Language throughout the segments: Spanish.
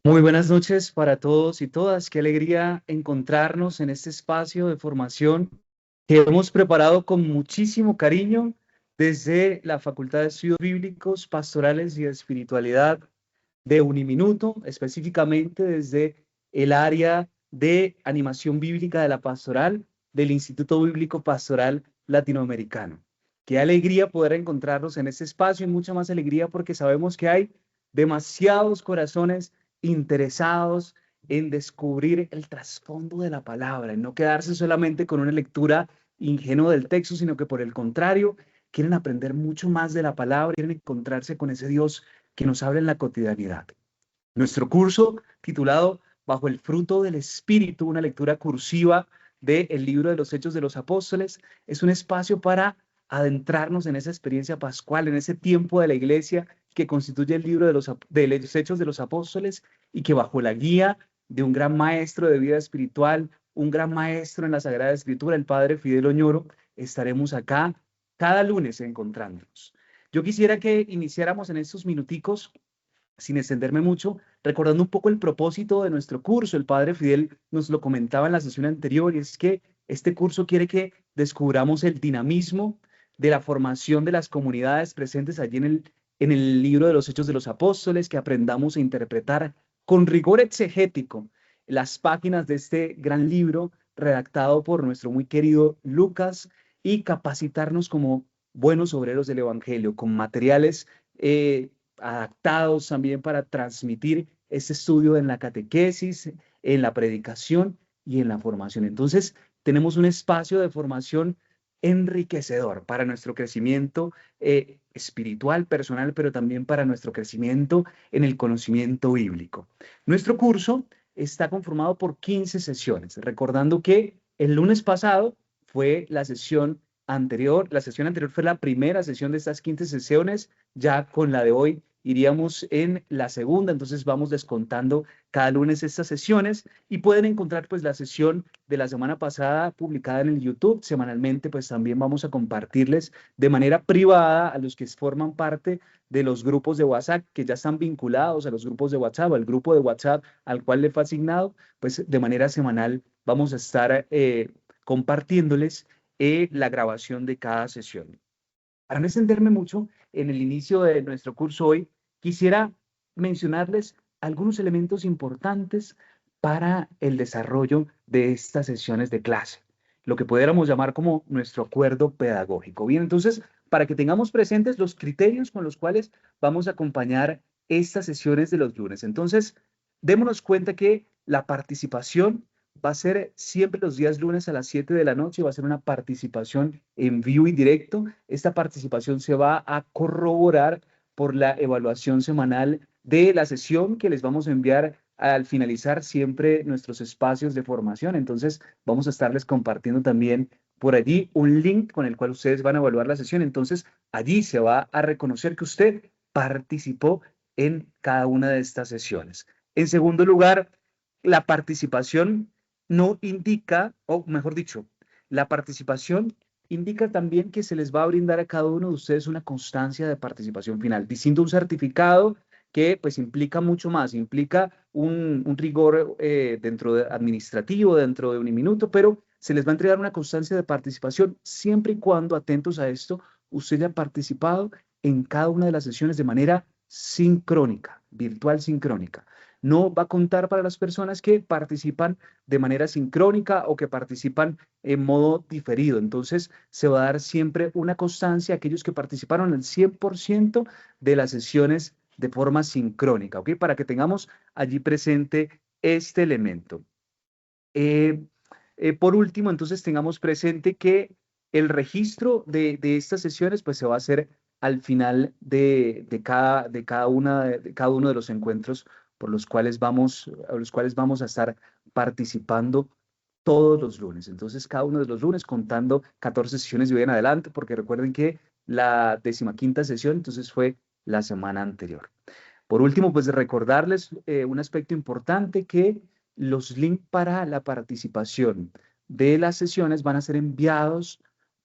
Muy buenas noches para todos y todas. Qué alegría encontrarnos en este espacio de formación que hemos preparado con muchísimo cariño desde la Facultad de Estudios Bíblicos, Pastorales y de Espiritualidad de Uniminuto, específicamente desde el área de animación bíblica de la pastoral del Instituto Bíblico Pastoral Latinoamericano. Qué alegría poder encontrarnos en este espacio y mucha más alegría porque sabemos que hay demasiados corazones interesados en descubrir el trasfondo de la palabra, en no quedarse solamente con una lectura ingenua del texto, sino que por el contrario, quieren aprender mucho más de la palabra, quieren encontrarse con ese Dios que nos habla en la cotidianidad. Nuestro curso titulado Bajo el fruto del Espíritu, una lectura cursiva del libro de los Hechos de los Apóstoles, es un espacio para adentrarnos en esa experiencia pascual, en ese tiempo de la iglesia que constituye el libro de los Hechos de los Apóstoles y que bajo la guía de un gran maestro de vida espiritual, un gran maestro en la Sagrada Escritura, el Padre Fidel Oñoro, estaremos acá cada lunes encontrándonos. Yo quisiera que iniciáramos en estos minuticos sin extenderme mucho, recordando un poco el propósito de nuestro curso. El padre Fidel nos lo comentaba en la sesión anterior, y es que este curso quiere que descubramos el dinamismo de la formación de las comunidades presentes allí en el libro de los Hechos de los Apóstoles, que aprendamos a interpretar con rigor exegético las páginas de este gran libro redactado por nuestro muy querido Lucas y capacitarnos como buenos obreros del Evangelio, con materiales adaptados también para transmitir este estudio en la catequesis, en la predicación y en la formación. Entonces, tenemos un espacio de formación enriquecedor para nuestro crecimiento espiritual, personal, pero también para nuestro crecimiento en el conocimiento bíblico. Nuestro curso está conformado por 15 sesiones, recordando que el lunes pasado fue la sesión anterior fue la primera sesión de estas 15 sesiones, ya con la de hoy iríamos en la segunda, entonces vamos descontando cada lunes estas sesiones y pueden encontrar pues la sesión de la semana pasada publicada en el YouTube. Semanalmente pues también vamos a compartirles de manera privada a los que forman parte de los grupos de WhatsApp que ya están vinculados a los grupos de WhatsApp, al grupo de WhatsApp al cual le fue asignado, pues de manera semanal vamos a estar compartiéndoles la grabación de cada sesión. Para no extenderme mucho en el inicio de nuestro curso hoy, quisiera mencionarles algunos elementos importantes para el desarrollo de estas sesiones de clase, lo que pudiéramos llamar como nuestro acuerdo pedagógico. Bien, entonces, para que tengamos presentes los criterios con los cuales vamos a acompañar estas sesiones de los lunes. Entonces, démonos cuenta que la participación va a ser siempre los días lunes a las 7 de la noche, va a ser una participación en vivo y directo. Esta participación se va a corroborar por la evaluación semanal de la sesión que les vamos a enviar al finalizar siempre nuestros espacios de formación. Entonces, vamos a estarles compartiendo también por allí un link con el cual ustedes van a evaluar la sesión. Entonces, allí se va a reconocer que usted participó en cada una de estas sesiones. En segundo lugar, la participación no indica, o mejor dicho, la participación indica también que se les va a brindar a cada uno de ustedes una constancia de participación final, distinto a un certificado que pues implica mucho más, implica un rigor dentro de administrativo, dentro de un minuto, pero se les va a entregar una constancia de participación siempre y cuando, atentos a esto, usted haya participado en cada una de las sesiones de manera sincrónica, virtual sincrónica. No va a contar para las personas que participan de manera sincrónica o que participan en modo diferido. Entonces, se va a dar siempre una constancia a aquellos que participaron al 100% de las sesiones de forma sincrónica, ¿ok? Para que tengamos allí presente este elemento. Eh, por último, entonces tengamos presente que el registro de estas sesiones pues se va a hacer al final de cada uno de los encuentros por los cuales vamos a estar participando todos los lunes. Entonces, cada uno de los lunes contando 14 sesiones de hoy en adelante, porque recuerden que la 15ª sesión entonces fue la semana anterior. Por último, pues recordarles un aspecto importante que los links para la participación de las sesiones van a ser enviados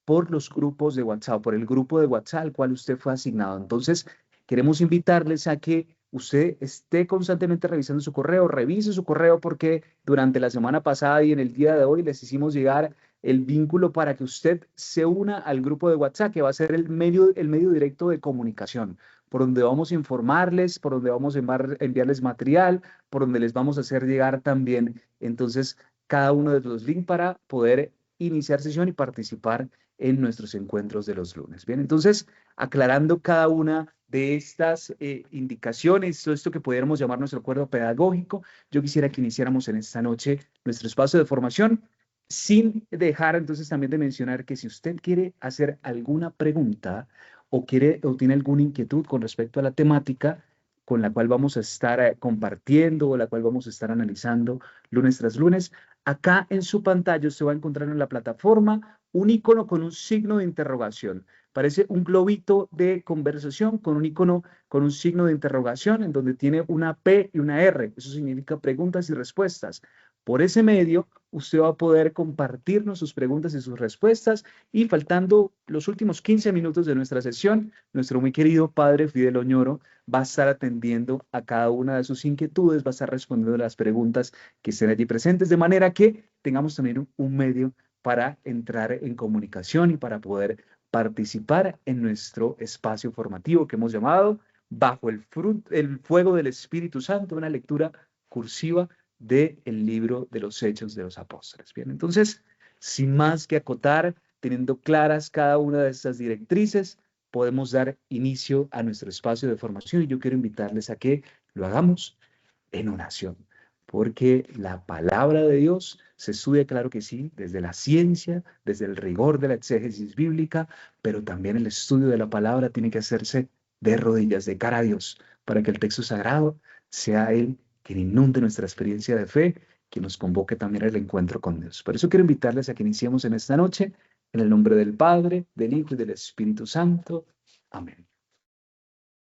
por los grupos de WhatsApp, por el grupo de WhatsApp al cual usted fue asignado. Entonces, queremos invitarles a que usted esté constantemente revisando su correo, revise su correo porque durante la semana pasada y en el día de hoy les hicimos llegar el vínculo para que usted se una al grupo de WhatsApp, que va a ser el medio directo de comunicación, por donde vamos a informarles, por donde vamos a enviarles material, por donde les vamos a hacer llegar también, entonces, cada uno de los links para poder iniciar sesión y participar en nuestros encuentros de los lunes. Bien, entonces, aclarando cada una de estas indicaciones, todo esto que pudiéramos llamar nuestro acuerdo pedagógico, yo quisiera que iniciáramos en esta noche nuestro espacio de formación, sin dejar entonces también de mencionar que si usted quiere hacer alguna pregunta o quiere o tiene alguna inquietud con respecto a la temática con la cual vamos a estar compartiendo o la cual vamos a estar analizando lunes tras lunes, acá en su pantalla usted va a encontrar en la plataforma un icono con un signo de interrogación. Parece un globito de conversación con un icono con un signo de interrogación en donde tiene una P y una R. Eso significa preguntas y respuestas. Por ese medio, usted va a poder compartirnos sus preguntas y sus respuestas. Y faltando los últimos 15 minutos de nuestra sesión, nuestro muy querido padre Fidel Oñoro va a estar atendiendo a cada una de sus inquietudes, va a estar respondiendo las preguntas que estén allí presentes, de manera que tengamos también un medio para entrar en comunicación y para poder participar en nuestro espacio formativo que hemos llamado Bajo el fuego del Espíritu Santo, una lectura cursiva del libro de los Hechos de los Apóstoles. Bien, entonces, sin más que acotar, teniendo claras cada una de estas directrices, podemos dar inicio a nuestro espacio de formación y yo quiero invitarles a que lo hagamos en oración, porque la palabra de Dios se estudia, claro que sí, desde la ciencia, desde el rigor de la exégesis bíblica, pero también el estudio de la palabra tiene que hacerse de rodillas, de cara a Dios, para que el texto sagrado sea Él quien inunde nuestra experiencia de fe, que nos convoque también al encuentro con Dios. Por eso quiero invitarles a que iniciemos en esta noche, en el nombre del Padre, del Hijo y del Espíritu Santo. Amén.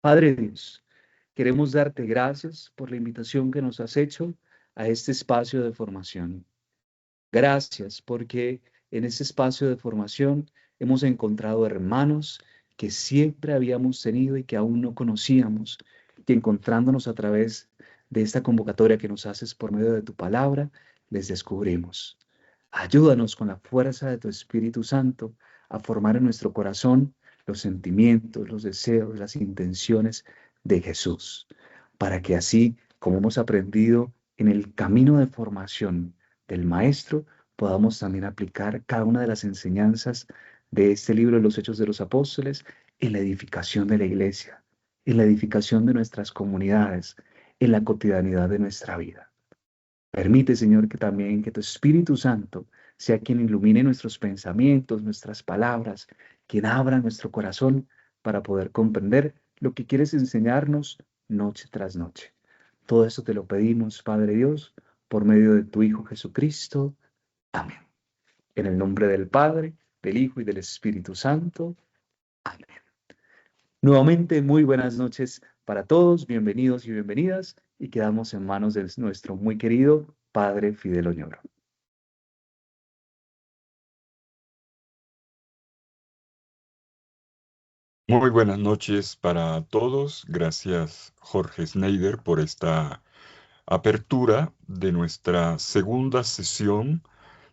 Padre Dios, queremos darte gracias por la invitación que nos has hecho a este espacio de formación. Gracias porque en este espacio de formación hemos encontrado hermanos que siempre habíamos tenido y que aún no conocíamos, que encontrándonos a través de esta convocatoria que nos haces por medio de tu palabra, les descubrimos. Ayúdanos con la fuerza de tu Espíritu Santo a formar en nuestro corazón los sentimientos, los deseos, las intenciones de Jesús, para que así, como hemos aprendido en el camino de formación del Maestro, podamos también aplicar cada una de las enseñanzas de este libro de los Hechos de los Apóstoles en la edificación de la iglesia, en la edificación de nuestras comunidades, en la cotidianidad de nuestra vida. Permite, Señor, que también que tu Espíritu Santo sea quien ilumine nuestros pensamientos, nuestras palabras, quien abra nuestro corazón para poder comprender lo que quieres enseñarnos noche tras noche. Todo esto te lo pedimos, Padre Dios, por medio de tu Hijo Jesucristo. Amén. En el nombre del Padre, del Hijo y del Espíritu Santo. Amén. Nuevamente, muy buenas noches para todos, bienvenidos y bienvenidas, y quedamos en manos de nuestro muy querido Padre Fidel Oñoro. Muy buenas noches para todos. Gracias, Jorge Schneider, por esta apertura de nuestra segunda sesión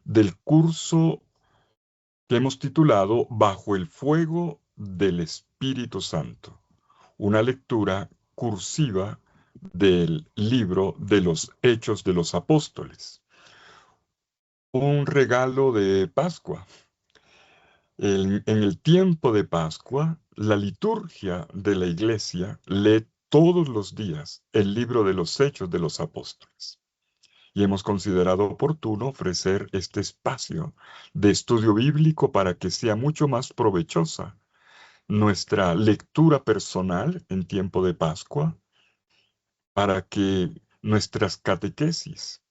del curso que hemos titulado Bajo el fuego del Espíritu Santo, una lectura cursiva del libro de los Hechos de los Apóstoles. Un regalo de Pascua. En el tiempo de Pascua, la liturgia de la Iglesia lee todos los días el libro de los Hechos de los Apóstoles. Y hemos considerado oportuno ofrecer este espacio de estudio bíblico para que sea mucho más provechosa nuestra lectura personal en tiempo de Pascua, para que nuestras catequesis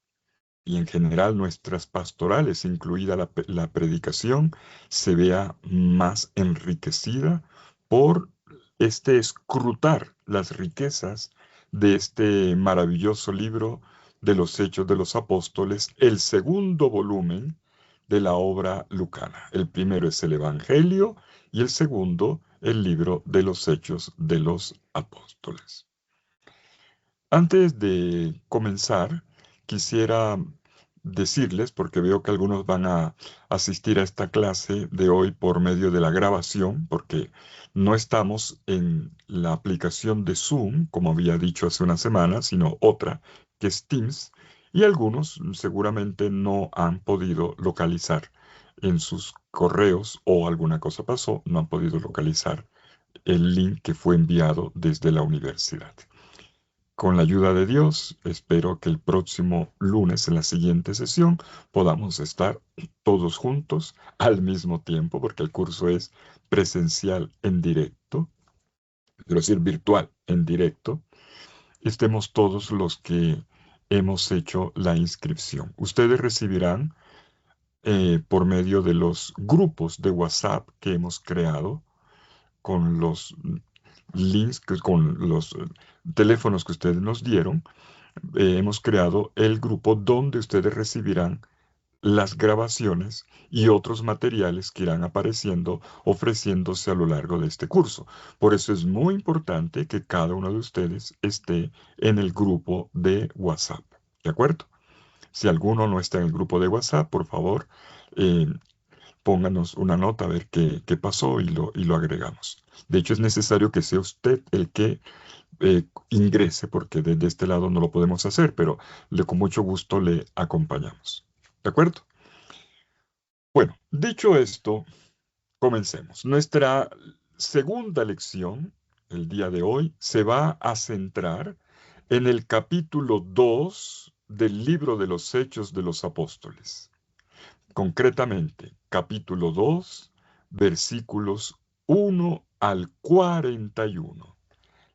y en general nuestras pastorales, incluida la predicación, se vea más enriquecida por este escrutar las riquezas de este maravilloso libro de los Hechos de los Apóstoles, el segundo volumen de la obra lucana. El primero es el Evangelio y el segundo, el libro de los Hechos de los Apóstoles. Antes de comenzar, quisiera decirles, porque veo que algunos van a asistir a esta clase de hoy por medio de la grabación, porque no estamos en la aplicación de Zoom, como había dicho hace una semana, sino otra, que es Teams, y algunos seguramente no han podido localizar en sus correos o alguna cosa pasó, no han podido localizar el link que fue enviado desde la universidad. Con la ayuda de Dios, espero que el próximo lunes, en la siguiente sesión, podamos estar todos juntos al mismo tiempo, porque el curso es presencial en directo, quiero decir virtual en directo. Estemos todos los que hemos hecho la inscripción. Ustedes recibirán por medio de los grupos de WhatsApp que hemos creado con los links, con los teléfonos que ustedes nos dieron. Hemos creado el grupo donde ustedes recibirán las grabaciones y otros materiales que irán apareciendo, ofreciéndose a lo largo de este curso. Por eso es muy importante que cada uno de ustedes esté en el grupo de WhatsApp. ¿De acuerdo? Si alguno no está en el grupo de WhatsApp, por favor, eh, pónganos una nota a ver qué pasó y lo agregamos. De hecho, es necesario que sea usted el que ingrese, porque desde este lado no lo podemos hacer, pero con mucho gusto le acompañamos. ¿De acuerdo? Bueno, dicho esto, comencemos. Nuestra segunda lección, el día de hoy, se va a centrar en el capítulo 2 del libro de los Hechos de los Apóstoles. Concretamente, capítulo 2, versículos 1 al 41.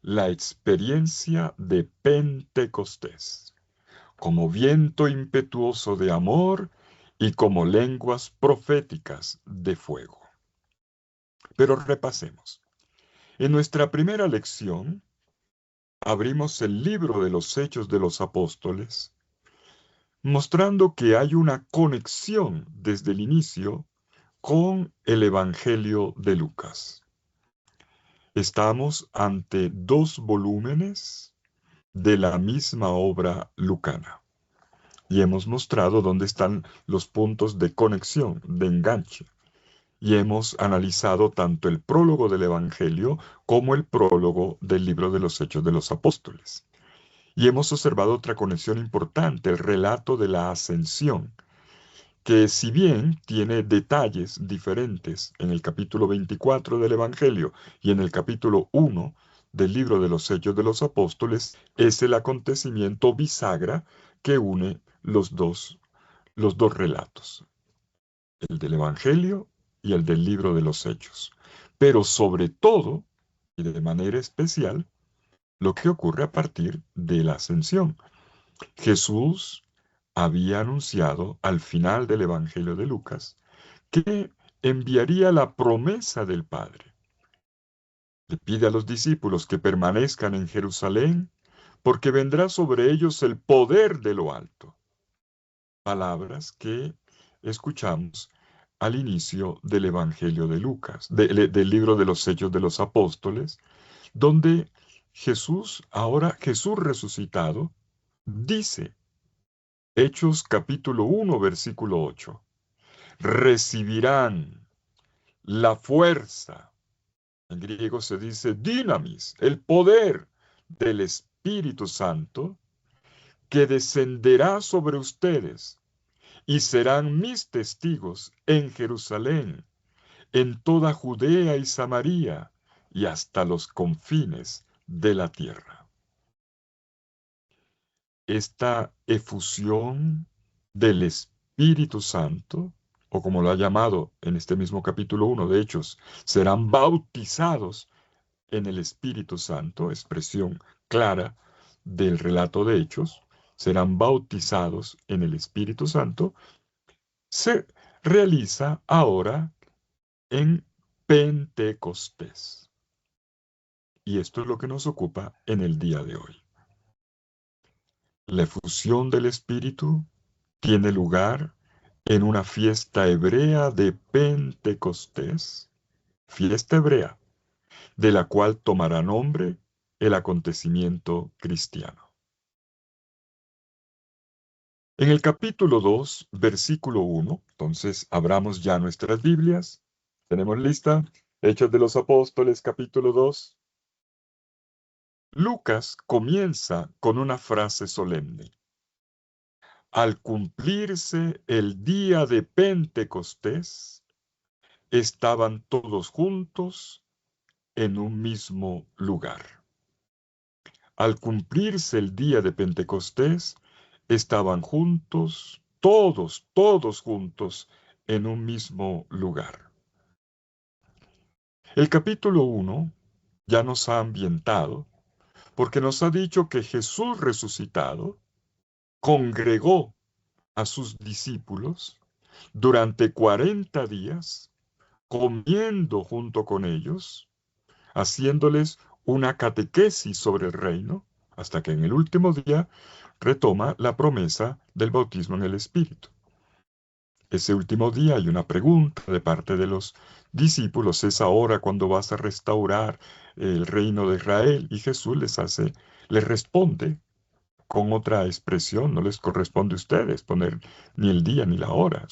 La experiencia de Pentecostés, como viento impetuoso de amor y como lenguas proféticas de fuego. Pero repasemos. En nuestra primera lección, abrimos el libro de los Hechos de los Apóstoles, mostrando que hay una conexión desde el inicio con el Evangelio de Lucas. Estamos ante dos volúmenes de la misma obra lucana y hemos mostrado dónde están los puntos de conexión, de enganche. Y hemos analizado tanto el prólogo del Evangelio como el prólogo del libro de los Hechos de los Apóstoles. Y hemos observado otra conexión importante, el relato de la ascensión, que si bien tiene detalles diferentes en el capítulo 24 del Evangelio y en el capítulo 1 del libro de los Hechos de los Apóstoles, es el acontecimiento bisagra que une los dos relatos, el del Evangelio y el del libro de los Hechos. Pero sobre todo, y de manera especial, lo que ocurre a partir de la ascensión. Jesús había anunciado al final del Evangelio de Lucas que enviaría la promesa del Padre. Le pide a los discípulos que permanezcan en Jerusalén, porque vendrá sobre ellos el poder de lo alto. Palabras que escuchamos al inicio del Evangelio de Lucas, del libro de los Hechos de los Apóstoles, donde Jesús resucitado, dice, Hechos capítulo 1, versículo 8, recibirán la fuerza, en griego se dice dynamis, el poder del Espíritu Santo, que descenderá sobre ustedes y serán mis testigos en Jerusalén, en toda Judea y Samaria y hasta los confines de la tierra. Esta efusión del Espíritu Santo, o como lo ha llamado en este mismo capítulo 1 de Hechos, serán bautizados en el Espíritu Santo, expresión clara del relato de Hechos, serán bautizados en el Espíritu Santo, se realiza ahora en Pentecostés. Y esto es lo que nos ocupa en el día de hoy. La efusión del Espíritu tiene lugar en una fiesta hebrea de Pentecostés, fiesta hebrea, de la cual tomará nombre el acontecimiento cristiano. En el capítulo 2, versículo 1, entonces abramos ya nuestras Biblias. ¿Tenemos lista? Hechos de los Apóstoles, capítulo 2. Lucas comienza con una frase solemne. Al cumplirse el día de Pentecostés, estaban todos juntos en un mismo lugar. Al cumplirse el día de Pentecostés, estaban juntos, todos juntos, en un mismo lugar. El capítulo 1 ya nos ha ambientado, porque nos ha dicho que Jesús resucitado congregó a sus discípulos durante 40 días, comiendo junto con ellos, haciéndoles una catequesis sobre el reino, hasta que en el último día retoma la promesa del bautismo en el Espíritu. Ese último día hay una pregunta de parte de los discípulos, ¿es ahora cuando vas a restaurar el reino de Israel? Y Jesús les responde con otra expresión, no les corresponde a ustedes poner ni el día ni la hora,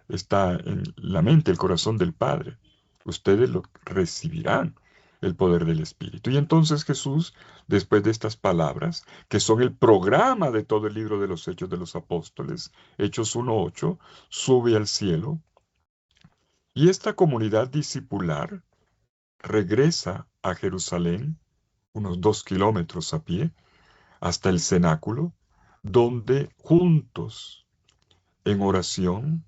está en la mente, el corazón del Padre. Ustedes lo recibirán, el poder del Espíritu. Y entonces Jesús, después de estas palabras, que son el programa de todo el libro de los Hechos de los Apóstoles, Hechos 1:8, sube al cielo, y esta comunidad discipular regresa a Jerusalén, unos 2 kilómetros a pie, hasta el cenáculo, donde juntos, en oración,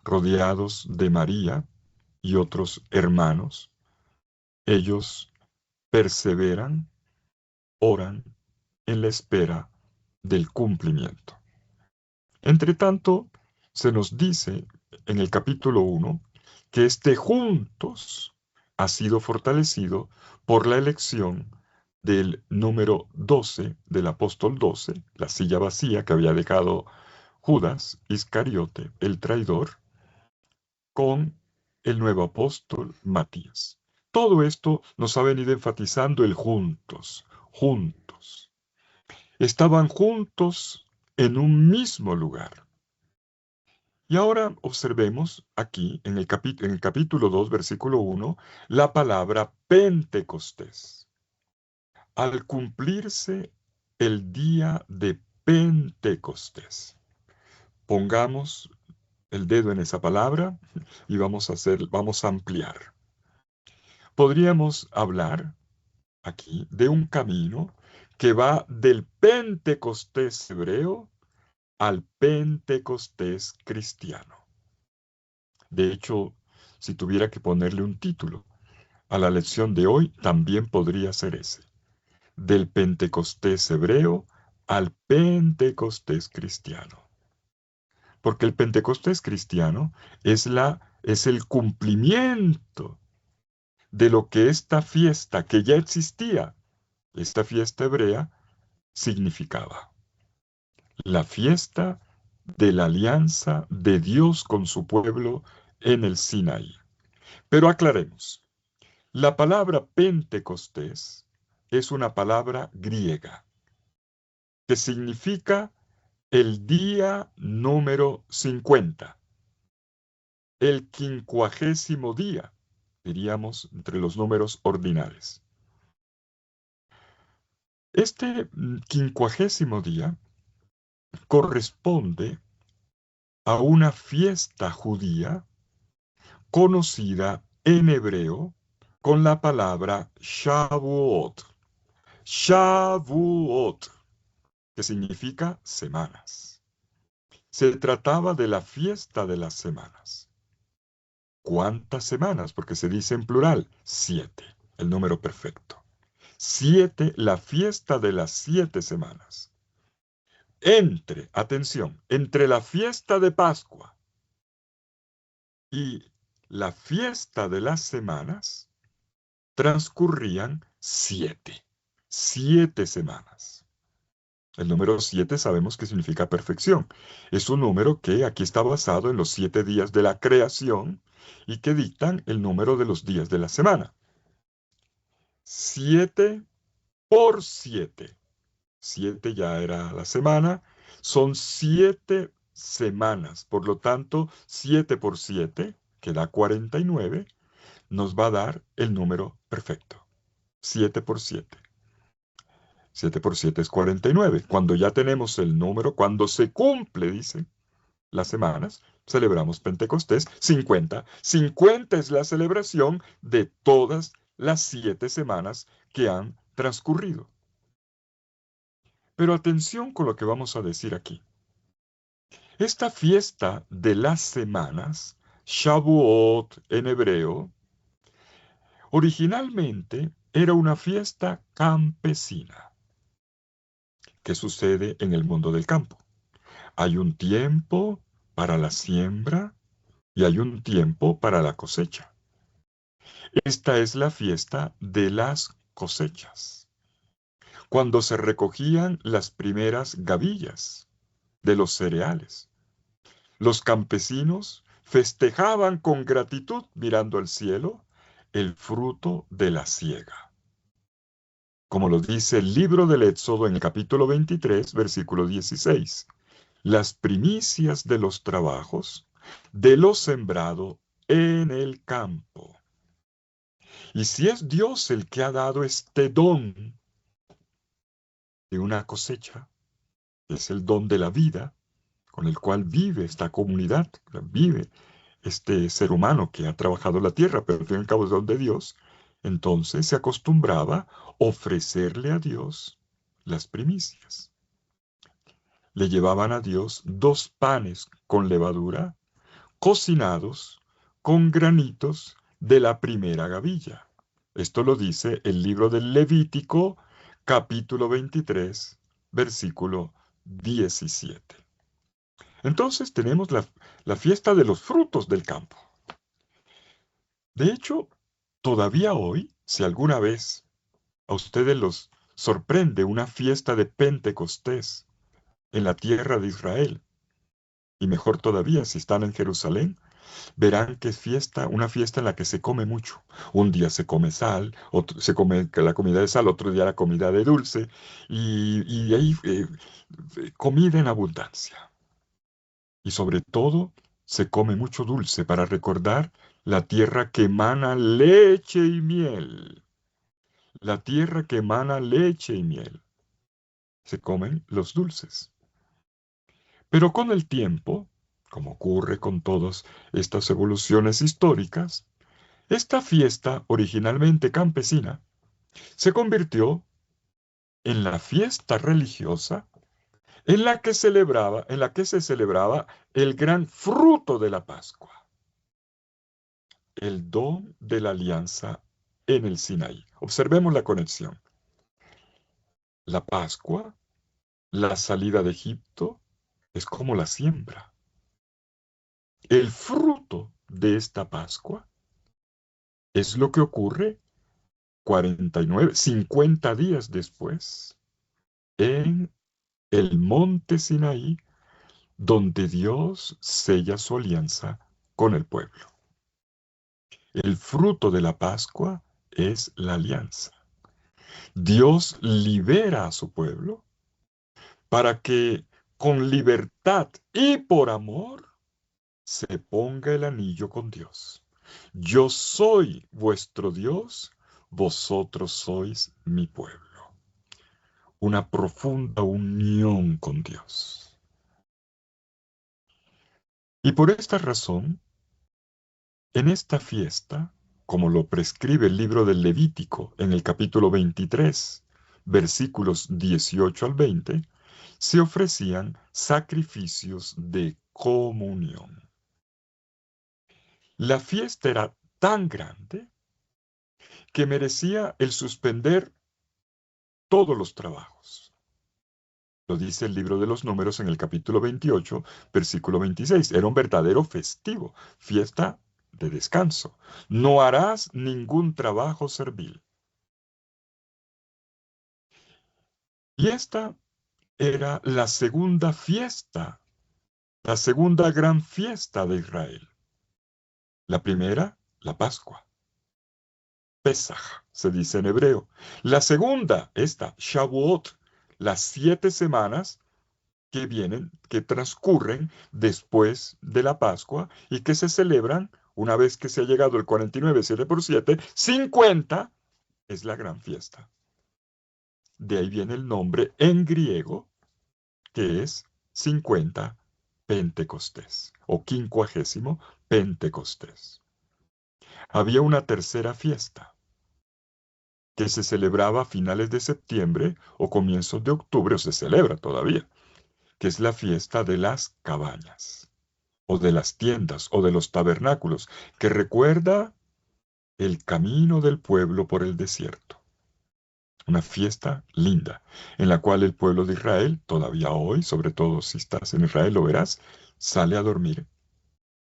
rodeados de María y otros hermanos, ellos perseveran, oran en la espera del cumplimiento. Entre tanto, se nos dice en el capítulo 1 que este juntos ha sido fortalecido por la elección del número 12 del apóstol 12, la silla vacía que había dejado Judas Iscariote, el traidor, con el nuevo apóstol Matías. Todo esto nos ha venido enfatizando el juntos, juntos. Estaban juntos en un mismo lugar. Y ahora observemos aquí en el capítulo 2, versículo 1, la palabra Pentecostés. Al cumplirse el día de Pentecostés. Pongamos el dedo en esa palabra y vamos a ampliar. Podríamos hablar aquí de un camino que va del Pentecostés hebreo al Pentecostés cristiano. De hecho, si tuviera que ponerle un título a la lección de hoy, también podría ser ese. Del Pentecostés hebreo al Pentecostés cristiano. Porque el Pentecostés cristiano es el cumplimiento de lo que esta fiesta que ya existía, esta fiesta hebrea, significaba. La fiesta de la alianza de Dios con su pueblo en el Sinaí. Pero aclaremos, la palabra Pentecostés es una palabra griega que significa el día número 50, el 50º día, diríamos entre los números ordinales. Este 50º día corresponde a una fiesta judía conocida en hebreo con la palabra Shavuot. Shavuot, que significa semanas. Se trataba de la fiesta de las semanas. ¿Cuántas semanas? Porque se dice en plural, 7, el número perfecto. 7, la fiesta de las 7 semanas. Entre la fiesta de Pascua y la fiesta de las semanas, transcurrían 7 semanas. El número 7 sabemos que significa perfección. Es un número que aquí está basado en los 7 días de la creación y que dictan el número de los días de la semana. 7 por 7. 7 ya era la semana, son 7 semanas. Por lo tanto, 7 por 7, que da 49, nos va a dar el número perfecto. 7 por 7. 7 por 7 es 49. Cuando ya tenemos el número, cuando se cumple, dice, las semanas, celebramos Pentecostés 50. 50 es la celebración de todas las 7 semanas que han transcurrido. Pero atención con lo que vamos a decir aquí. Esta fiesta de las semanas, Shavuot en hebreo, originalmente era una fiesta campesina que sucede en el mundo del campo. Hay un tiempo para la siembra y hay un tiempo para la cosecha. Esta es la fiesta de las cosechas, cuando se recogían las primeras gavillas de los cereales. Los campesinos festejaban con gratitud mirando al cielo el fruto de la siega. Como lo dice el libro del Éxodo en el capítulo 23, versículo 16. Las primicias de los trabajos de lo sembrado en el campo. Y si es Dios el que ha dado este don de una cosecha, es el don de la vida con el cual vive esta comunidad, vive este ser humano que ha trabajado la tierra, pero al fin y al cabo es don de Dios, entonces se acostumbraba ofrecerle a Dios las primicias. Le llevaban a Dios 2 panes con levadura, cocinados con granitos de la primera gavilla. Esto lo dice el libro del Levítico, capítulo 23, versículo 17. Entonces tenemos la fiesta de los frutos del campo. De hecho, todavía hoy, si alguna vez a ustedes los sorprende una fiesta de Pentecostés en la tierra de Israel, y mejor todavía si están en Jerusalén, verán que es una fiesta en la que se come mucho. Un día se come sal, se come la comida de sal, otro día la comida de dulce, y hay comida en abundancia. Y sobre todo, se come mucho dulce para recordar la tierra que emana leche y miel. La tierra que emana leche y miel. Se comen los dulces. Pero con el tiempo, como ocurre con todas estas evoluciones históricas, esta fiesta, originalmente campesina, se convirtió en la fiesta religiosa en la que se celebraba el gran fruto de la Pascua, el don de la alianza en el Sinaí. Observemos la conexión. La Pascua, la salida de Egipto, es como la siembra. El fruto de esta Pascua es lo que ocurre 49, 50 días después en el monte Sinaí, donde Dios sella su alianza con el pueblo. El fruto de la Pascua es la alianza. Dios libera a su pueblo para que con libertad y por amor se ponga el anillo con Dios. Yo soy vuestro Dios, vosotros sois mi pueblo. Una profunda unión con Dios. Y por esta razón, en esta fiesta, como lo prescribe el libro del Levítico en el capítulo 23, versículos 18 al 20, se ofrecían sacrificios de comunión. La fiesta era tan grande que merecía el suspender todos los trabajos. Lo dice el libro de los Números en el capítulo 28, versículo 26. Era un verdadero festivo, fiesta de descanso. No harás ningún trabajo servil. Y esta era la segunda fiesta, la segunda gran fiesta de Israel. La primera, la Pascua. Pesaj, se dice en hebreo. La segunda, esta, Shavuot, las 7 semanas que vienen, que transcurren después de la Pascua y que se celebran una vez que se ha llegado el 49, 7 por 7, 50 es la gran fiesta. De ahí viene el nombre en griego, que es 50 Pentecostés o 50 Pentecostés. Había una tercera fiesta que se celebraba a finales de septiembre o comienzos de octubre, o se celebra todavía, que es la fiesta de las cabañas, o de las tiendas, o de los tabernáculos, que recuerda el camino del pueblo por el desierto. Una fiesta linda, en la cual el pueblo de Israel, todavía hoy, sobre todo si estás en Israel, lo verás, sale a dormir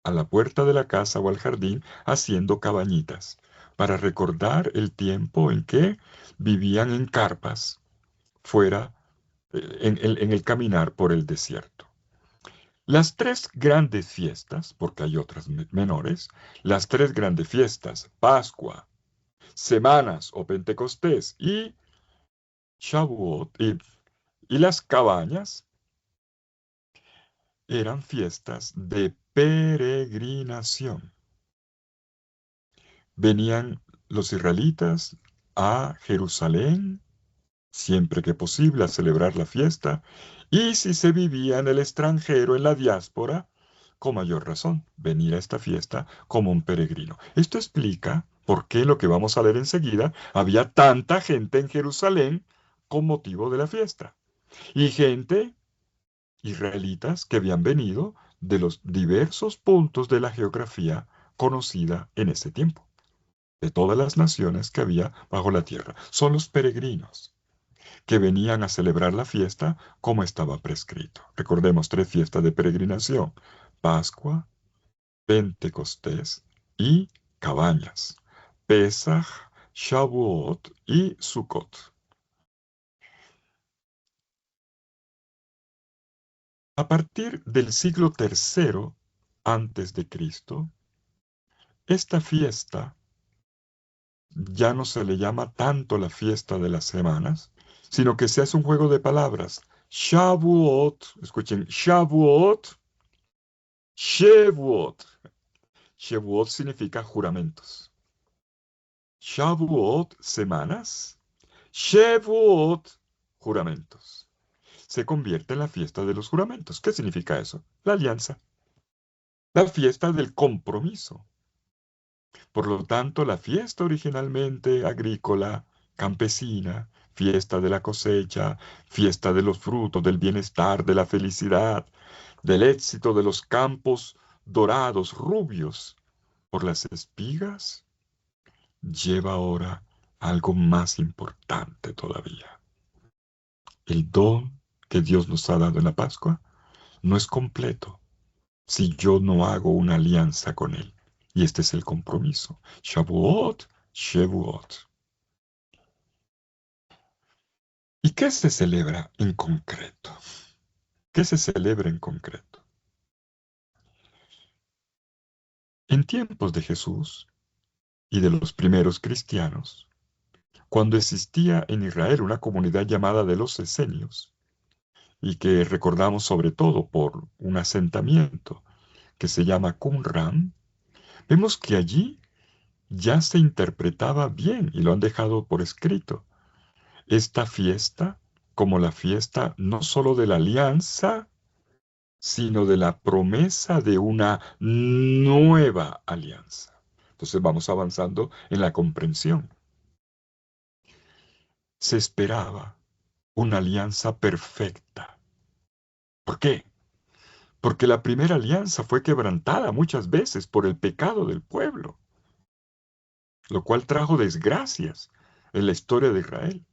a la puerta de la casa o al jardín haciendo cabañitas, para recordar el tiempo en que vivían en carpas fuera, en el caminar por el desierto. Las 3 grandes fiestas, porque hay otras menores, las 3 grandes fiestas, Pascua, Semanas o Pentecostés y Shavuot, y las cabañas, eran fiestas de peregrinación. Venían los israelitas a Jerusalén siempre que posible a celebrar la fiesta, y si se vivía en el extranjero, en la diáspora, con mayor razón, venir a esta fiesta como un peregrino. Esto explica por qué, lo que vamos a leer enseguida, había tanta gente en Jerusalén con motivo de la fiesta. Y gente, israelitas, que habían venido de los diversos puntos de la geografía conocida en ese tiempo, de todas las naciones que había bajo la tierra. Son los peregrinos que venían a celebrar la fiesta como estaba prescrito. Recordemos 3 fiestas de peregrinación: Pascua, Pentecostés y Cabañas, Pesaj, Shavuot y Sukkot. A partir del siglo III antes de Cristo, esta fiesta ya no se le llama tanto la fiesta de las semanas, sino que se hace un juego de palabras. Shavuot, escuchen, Shavuot, Shevuot. Shevuot significa juramentos. Shavuot, semanas. Shevuot, juramentos. Se convierte en la fiesta de los juramentos. ¿Qué significa eso? La alianza. La fiesta del compromiso. Por lo tanto, la fiesta originalmente agrícola, campesina, fiesta de la cosecha, fiesta de los frutos, del bienestar, de la felicidad, del éxito de los campos dorados, rubios, por las espigas, lleva ahora algo más importante todavía. El don que Dios nos ha dado en la Pascua no es completo si yo no hago una alianza con Él. Y este es el compromiso. Shavuot, Shevuot. ¿Y qué se celebra en concreto? ¿Qué se celebra en concreto? En tiempos de Jesús y de los primeros cristianos, cuando existía en Israel una comunidad llamada de los esenios, y que recordamos sobre todo por un asentamiento que se llama Qumran, vemos que allí ya se interpretaba bien, y lo han dejado por escrito, esta fiesta como la fiesta no sólo de la alianza, sino de la promesa de una nueva alianza. Entonces vamos avanzando en la comprensión. Se esperaba una alianza perfecta. ¿Por qué? Porque la primera alianza fue quebrantada muchas veces por el pecado del pueblo, lo cual trajo desgracias en la historia de Israel.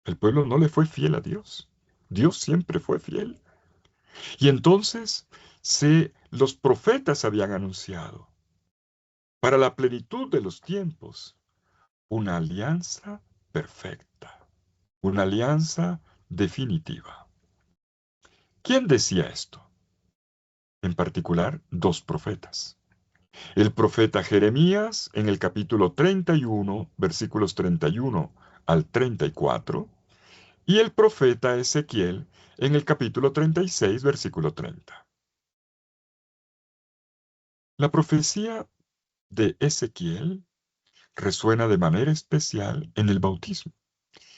El pueblo no le fue fiel a Dios. Dios siempre fue fiel. Y entonces los profetas habían anunciado para la plenitud de los tiempos una alianza perfecta, una alianza definitiva. ¿Quién decía esto? En particular, 2 profetas. El profeta Jeremías en el capítulo 31, versículos 31 al 34, y el profeta Ezequiel en el capítulo 36, versículo 30. La profecía de Ezequiel resuena de manera especial en el bautismo.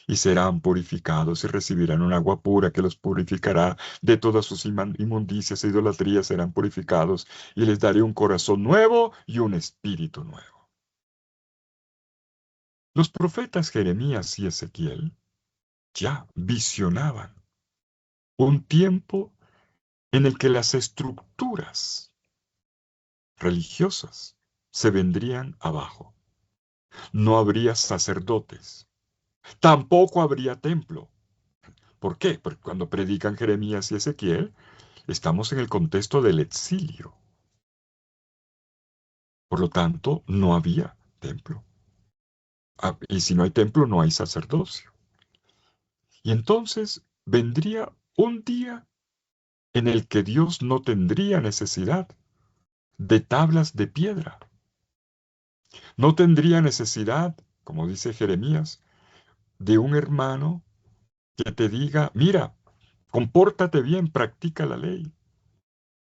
Y serán purificados y recibirán un agua pura que los purificará de todas sus inmundicias e idolatrías, serán purificados y les daré un corazón nuevo y un espíritu nuevo. Los profetas Jeremías y Ezequiel ya visionaban un tiempo en el que las estructuras religiosas se vendrían abajo. No habría sacerdotes, tampoco habría templo. ¿Por qué? Porque cuando predican Jeremías y Ezequiel, estamos en el contexto del exilio. Por lo tanto, no había templo. Y si no hay templo, no hay sacerdocio. Y entonces vendría un día en el que Dios no tendría necesidad de tablas de piedra. No tendría necesidad, como dice Jeremías, de un hermano que te diga, mira, compórtate bien, practica la ley.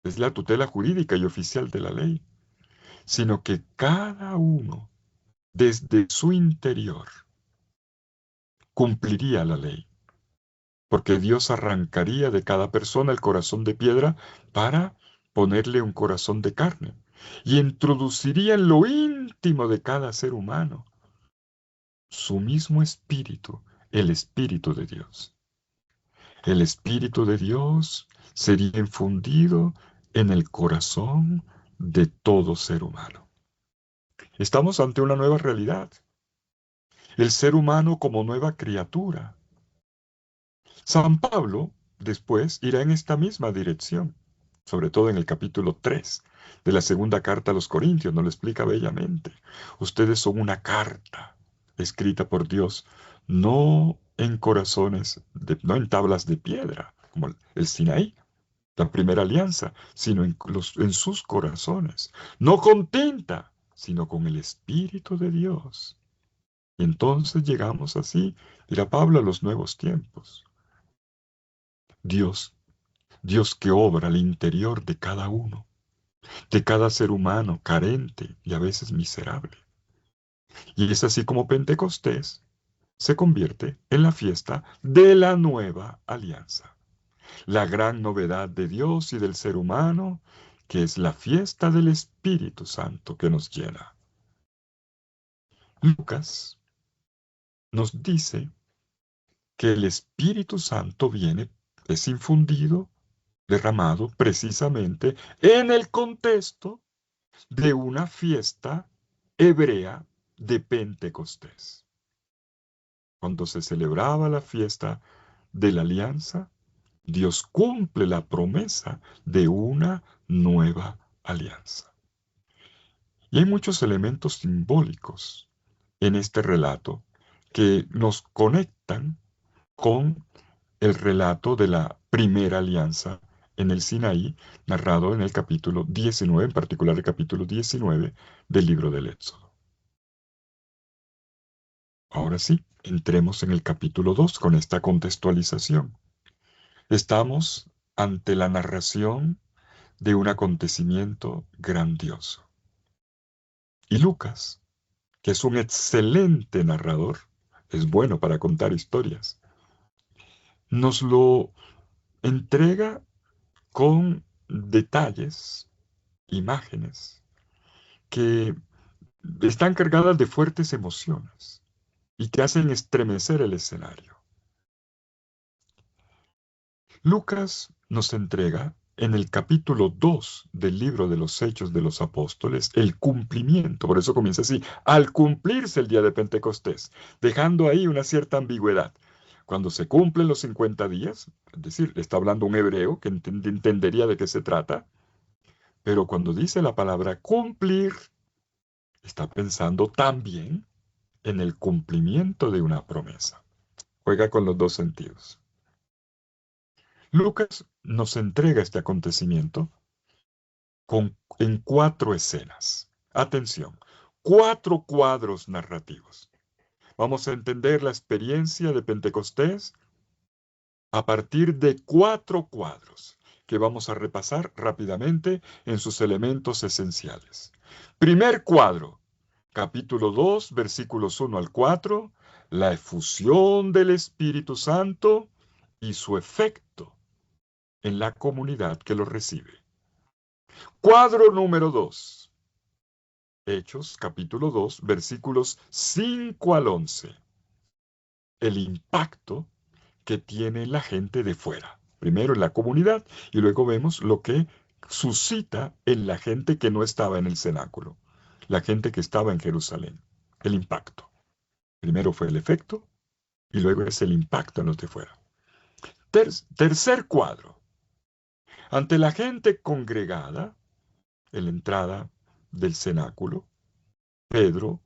Es la tutela jurídica y oficial de la ley. Sino que cada uno, desde su interior, cumpliría la ley. Porque Dios arrancaría de cada persona el corazón de piedra para ponerle un corazón de carne. Y introduciría en lo íntimo de cada ser humano su mismo espíritu, el Espíritu de Dios. El Espíritu de Dios sería infundido en el corazón de todo ser humano. Estamos ante una nueva realidad. El ser humano como nueva criatura. San Pablo después irá en esta misma dirección, sobre todo en el capítulo 3 de la segunda carta a los Corintios, nos lo explica bellamente. Ustedes son una carta escrita por Dios, no en corazones, no en tablas de piedra, como el Sinaí, la primera alianza, sino en sus corazones, no con tinta, sino con el Espíritu de Dios. Y entonces llegamos así, dirá Pablo, a los nuevos tiempos. Dios, Dios que obra al interior de cada uno, de cada ser humano carente y a veces miserable. Y es así como Pentecostés se convierte en la fiesta de la nueva alianza. La gran novedad de Dios y del ser humano, que es la fiesta del Espíritu Santo que nos llena. Lucas nos dice que el Espíritu Santo viene, es infundido, derramado precisamente en el contexto de una fiesta hebrea de Pentecostés. Cuando se celebraba la fiesta de la alianza, Dios cumple la promesa de una nueva alianza. Y hay muchos elementos simbólicos en este relato que nos conectan con el relato de la primera alianza en el Sinaí, narrado en el capítulo 19, en particular el capítulo 19 del libro del Éxodo. Ahora sí, entremos en el capítulo 2 con esta contextualización. Estamos ante la narración de un acontecimiento grandioso. Y Lucas, que es un excelente narrador, es bueno para contar historias, nos lo entrega con detalles, imágenes, que están cargadas de fuertes emociones y que hacen estremecer el escenario. Lucas nos entrega en el capítulo 2 del libro de los Hechos de los Apóstoles el cumplimiento, por eso comienza así, al cumplirse el día de Pentecostés, dejando ahí una cierta ambigüedad. Cuando se cumplen los 50 días, es decir, está hablando un hebreo que entendería de qué se trata, pero cuando dice la palabra cumplir, está pensando también en el cumplimiento de una promesa. Juega con los dos sentidos. Lucas nos entrega este acontecimiento en 4 escenas. Atención, 4 cuadros narrativos. Vamos a entender la experiencia de Pentecostés a partir de 4 cuadros que vamos a repasar rápidamente en sus elementos esenciales. Primer cuadro, capítulo 2, versículos 1 al 4, la efusión del Espíritu Santo y su efecto en la comunidad que lo recibe. Cuadro número 2, Hechos, capítulo 2, versículos 5 al 11. El impacto que tiene la gente de fuera. Primero en la comunidad y luego vemos lo que suscita en la gente que no estaba en el cenáculo, la gente que estaba en Jerusalén. El impacto. Primero fue el efecto y luego es el impacto en los de fuera. Tercer cuadro. Ante la gente congregada, en la entrada del cenáculo, Pedro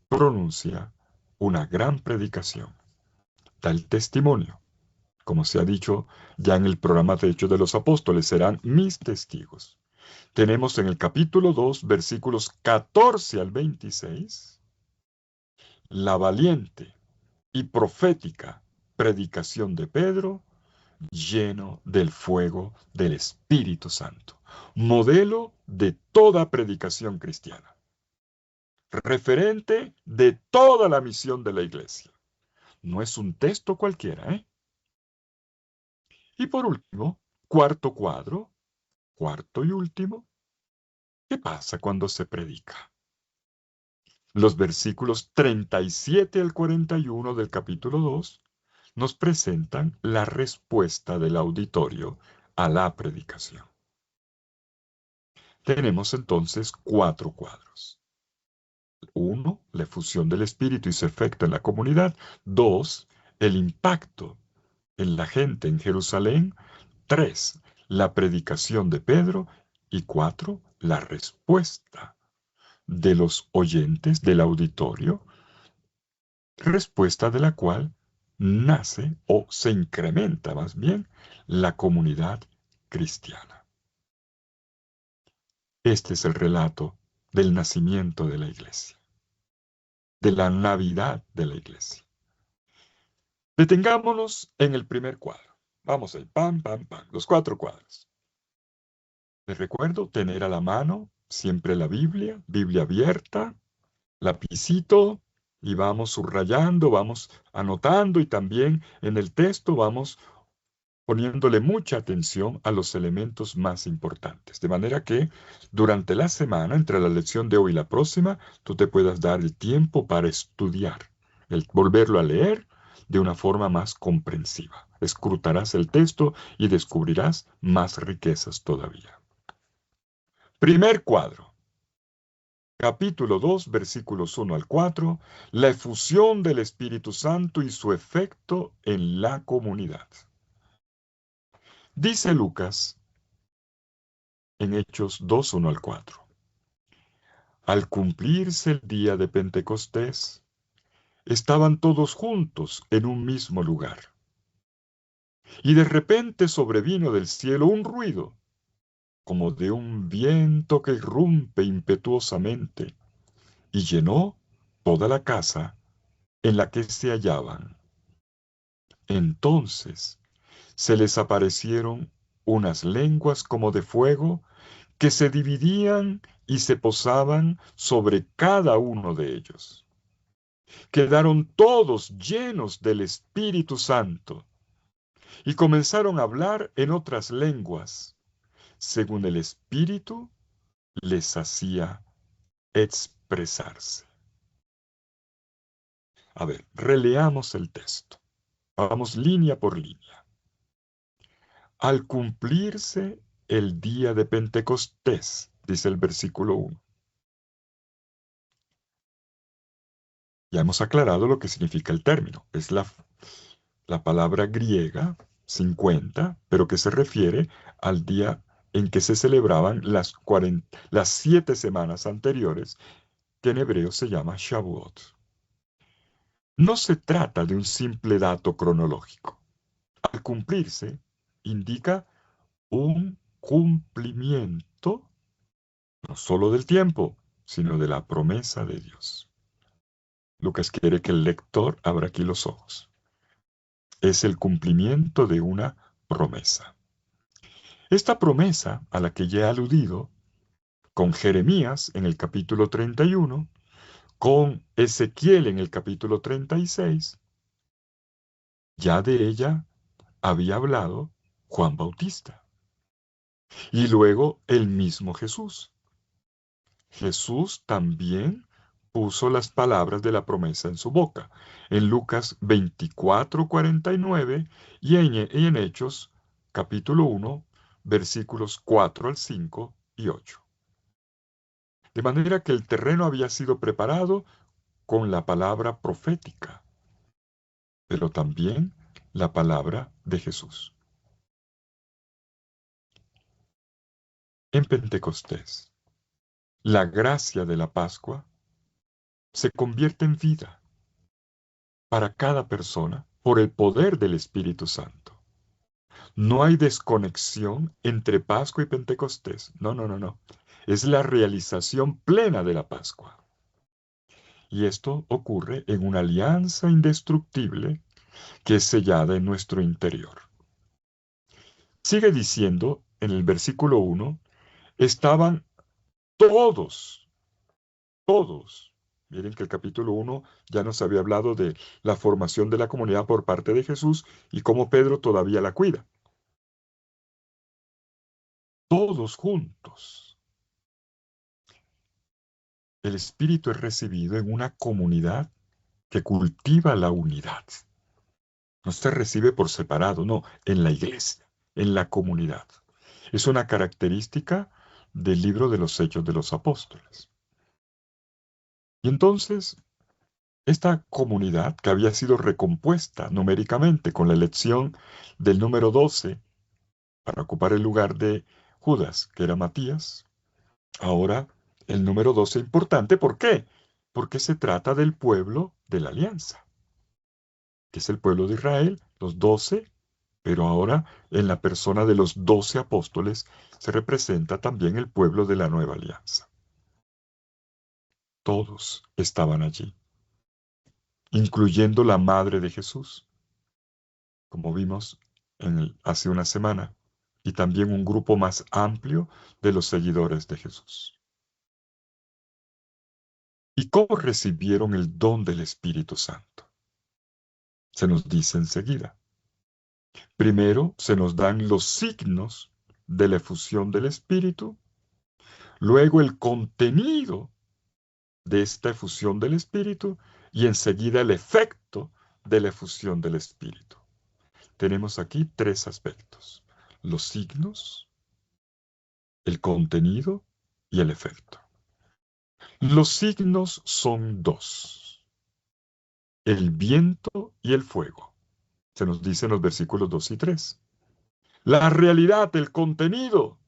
pronuncia una gran predicación. Da el testimonio. Como se ha dicho ya en el programa de Hechos de los Apóstoles, serán mis testigos. Tenemos en el capítulo 2, versículos 14 al 26, la valiente y profética predicación de Pedro, lleno del fuego del Espíritu Santo, modelo de toda predicación cristiana, referente de toda la misión de la iglesia. No es un texto cualquiera, ¿eh? Y por último, cuarto cuadro, cuarto y último, ¿qué pasa cuando se predica? Los versículos 37 al 41 del capítulo 2 nos presentan la respuesta del auditorio a la predicación. Tenemos entonces 4 cuadros. 1, la efusión del Espíritu y su efecto en la comunidad. 2, el impacto en la gente en Jerusalén. 3, la predicación de Pedro. Y 4, la respuesta de los oyentes del auditorio, respuesta de la cual nace o se incrementa más bien la comunidad cristiana. Este es el relato del nacimiento de la iglesia, de la Navidad de la iglesia. Detengámonos en el primer cuadro. Vamos ahí, pam, pam, pam, los 4 cuadros. Les recuerdo tener a la mano siempre la Biblia, Biblia abierta, lapicito, y vamos subrayando, vamos anotando y también en el texto vamos poniéndole mucha atención a los elementos más importantes. De manera que durante la semana, entre la lección de hoy y la próxima, tú te puedas dar el tiempo para estudiar, el volverlo a leer de una forma más comprensiva. Escrutarás el texto y descubrirás más riquezas todavía. Primer cuadro. Capítulo 2, versículos 1 al 4, la efusión del Espíritu Santo y su efecto en la comunidad. Dice Lucas en Hechos 2, 1 al 4. Al cumplirse el día de Pentecostés, estaban todos juntos en un mismo lugar. Y de repente sobrevino del cielo un ruido, como de un viento que irrumpe impetuosamente, y llenó toda la casa en la que se hallaban. Entonces se les aparecieron unas lenguas como de fuego que se dividían y se posaban sobre cada uno de ellos. Quedaron todos llenos del Espíritu Santo y comenzaron a hablar en otras lenguas, según el Espíritu les hacía expresarse. A ver, releamos el texto. Vamos línea por línea. Al cumplirse el día de Pentecostés, dice el versículo 1. Ya hemos aclarado lo que significa el término. Es la palabra griega 50, pero que se refiere al día en que se celebraban las 7 semanas anteriores, que en hebreo se llama Shavuot. No se trata de un simple dato cronológico. Al cumplirse, indica un cumplimiento no solo del tiempo, sino de la promesa de Dios. Lucas quiere que el lector abra aquí los ojos. es el cumplimiento de una promesa. Esta promesa a la que ya he aludido, con Jeremías en el capítulo 31, con Ezequiel en el capítulo 36, ya de ella había hablado Juan Bautista. Y luego el mismo Jesús. Jesús también puso las palabras de la promesa en su boca, en Lucas 24:49 y en Hechos capítulo 1, versículos 4 al 5 y 8. De manera que el terreno había sido preparado con la palabra profética, pero también la palabra de Jesús. En Pentecostés, la gracia de la Pascua se convierte en vida para cada persona por el poder del Espíritu Santo. No hay desconexión entre Pascua y Pentecostés. No, no, no, no. Es la realización plena de la Pascua. Y esto ocurre en una alianza indestructible que es sellada en nuestro interior. Sigue diciendo en el versículo 1, estaban todos, todos. Miren que el capítulo 1 ya nos había hablado de la formación de la comunidad por parte de Jesús y cómo Pedro todavía la cuida. Todos juntos. El Espíritu es recibido en una comunidad que cultiva la unidad. No se recibe por separado, no, en la iglesia, en la comunidad. Es una característica del libro de los Hechos de los Apóstoles. Y entonces, esta comunidad que había sido recompuesta numéricamente con la elección del número 12 para ocupar el lugar de Judas, que era Matías, ahora el número 12 importante, ¿por qué? Porque se trata del pueblo de la alianza, que es el pueblo de Israel, los 12, pero ahora en la persona de los 12 apóstoles se representa también el pueblo de la nueva alianza. Todos estaban allí, incluyendo la madre de Jesús, como vimos hace una semana, y también un grupo más amplio de los seguidores de Jesús. ¿Y cómo recibieron el don del Espíritu Santo? Se nos dice enseguida. Primero se nos dan los signos de la efusión del Espíritu, luego el contenido de esta efusión del Espíritu y enseguida el efecto de la efusión del Espíritu. Tenemos aquí tres aspectos: los signos, el contenido y el efecto. Los signos son dos: el viento y el fuego. Se nos dice en los versículos 2 y 3. La realidad, el contenido,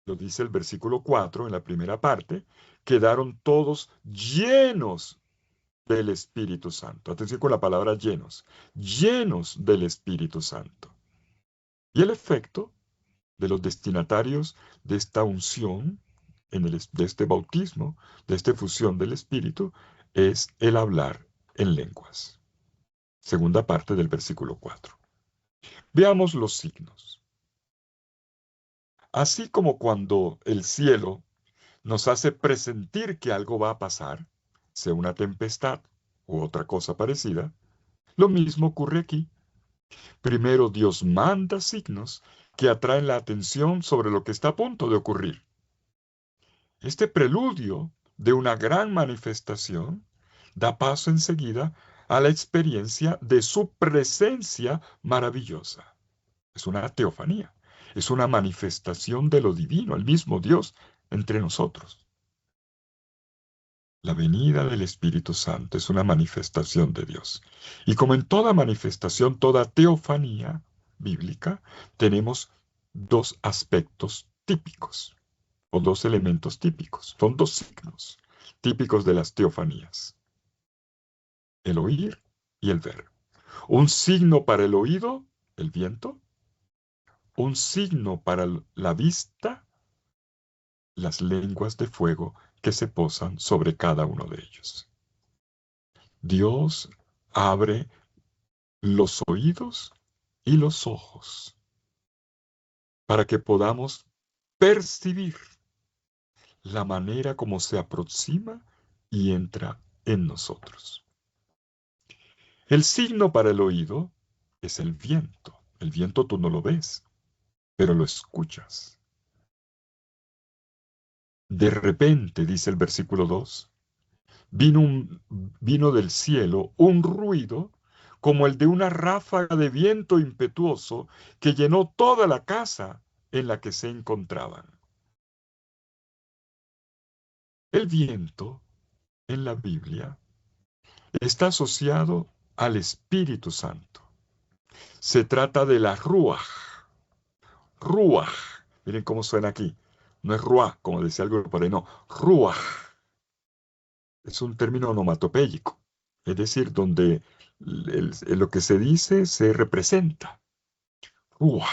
lo dice el versículo 4 en la primera parte, quedaron todos llenos del Espíritu Santo. Atención con la palabra llenos, llenos del Espíritu Santo. Y el efecto de los destinatarios de esta unción, de este bautismo, de esta efusión del Espíritu, es el hablar en lenguas. Segunda parte del versículo 4. Veamos los signos. Así como cuando el cielo nos hace presentir que algo va a pasar, sea una tempestad u otra cosa parecida, lo mismo ocurre aquí. Primero Dios manda signos que atraen la atención sobre lo que está a punto de ocurrir. Este preludio de una gran manifestación da paso enseguida a la experiencia de su presencia maravillosa. Es una teofanía, es una manifestación de lo divino, el mismo Dios entre nosotros. La venida del Espíritu Santo es una manifestación de Dios. Y como en toda manifestación, toda teofanía bíblica, tenemos dos aspectos típicos, o dos elementos típicos. Son dos signos típicos de las teofanías: el oír y el ver. Un signo para el oído, el viento; un signo para la vista, las lenguas de fuego que se posan sobre cada uno de ellos. Dios abre los oídos y los ojos, para que podamos percibir la manera como se aproxima y entra en nosotros. El signo para el oído es el viento. El viento tú no lo ves, pero lo escuchas. De repente, dice el versículo 2, vino del cielo un ruido como el de una ráfaga de viento impetuoso que llenó toda la casa en la que se encontraban. El viento en la Biblia está asociado al Espíritu Santo. Se trata de la ruaj. Ruaj. Miren cómo suena aquí. No es ruaj, como decía algo por ahí, no. Ruaj. Es un término onomatopéyico. Es decir, donde lo que se dice se representa. Ruaj.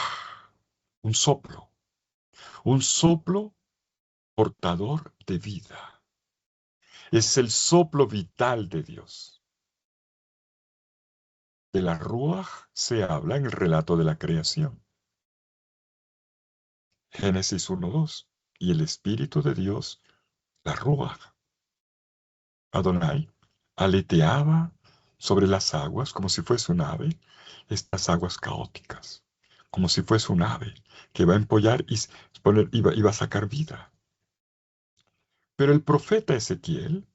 Un soplo. Un soplo portador de vida. Es el soplo vital de Dios. De la ruaj se habla en el relato de la creación. Génesis 1:2. Y el Espíritu de Dios, la ruaj, Adonai, aleteaba sobre las aguas como si fuese un ave, estas aguas caóticas, como si fuese un ave que va a empollar y iba a sacar vida. Pero el profeta Ezequiel,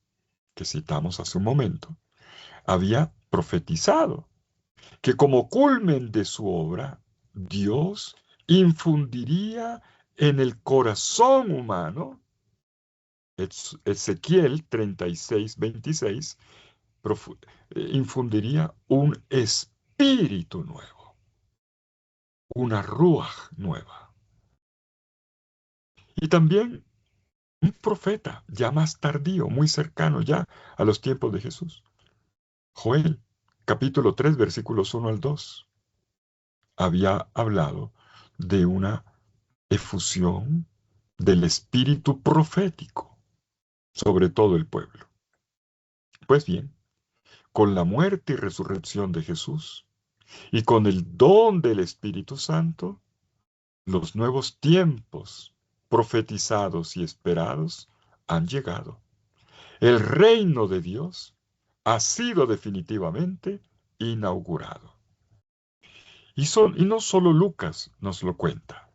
que citamos hace un momento, había profetizado que como culmen de su obra, Dios infundiría en el corazón humano, Ezequiel 36:26, infundiría un espíritu nuevo, una ruaj nueva. Y también un profeta ya más tardío, muy cercano ya a los tiempos de Jesús, Joel, capítulo 3, versículos 1 al 2, había hablado de una efusión del espíritu profético sobre todo el pueblo. Pues bien, con la muerte y resurrección de Jesús y con el don del Espíritu Santo, los nuevos tiempos profetizados y esperados han llegado. El reino de Dios ha sido definitivamente inaugurado. Y no solo Lucas nos lo cuenta.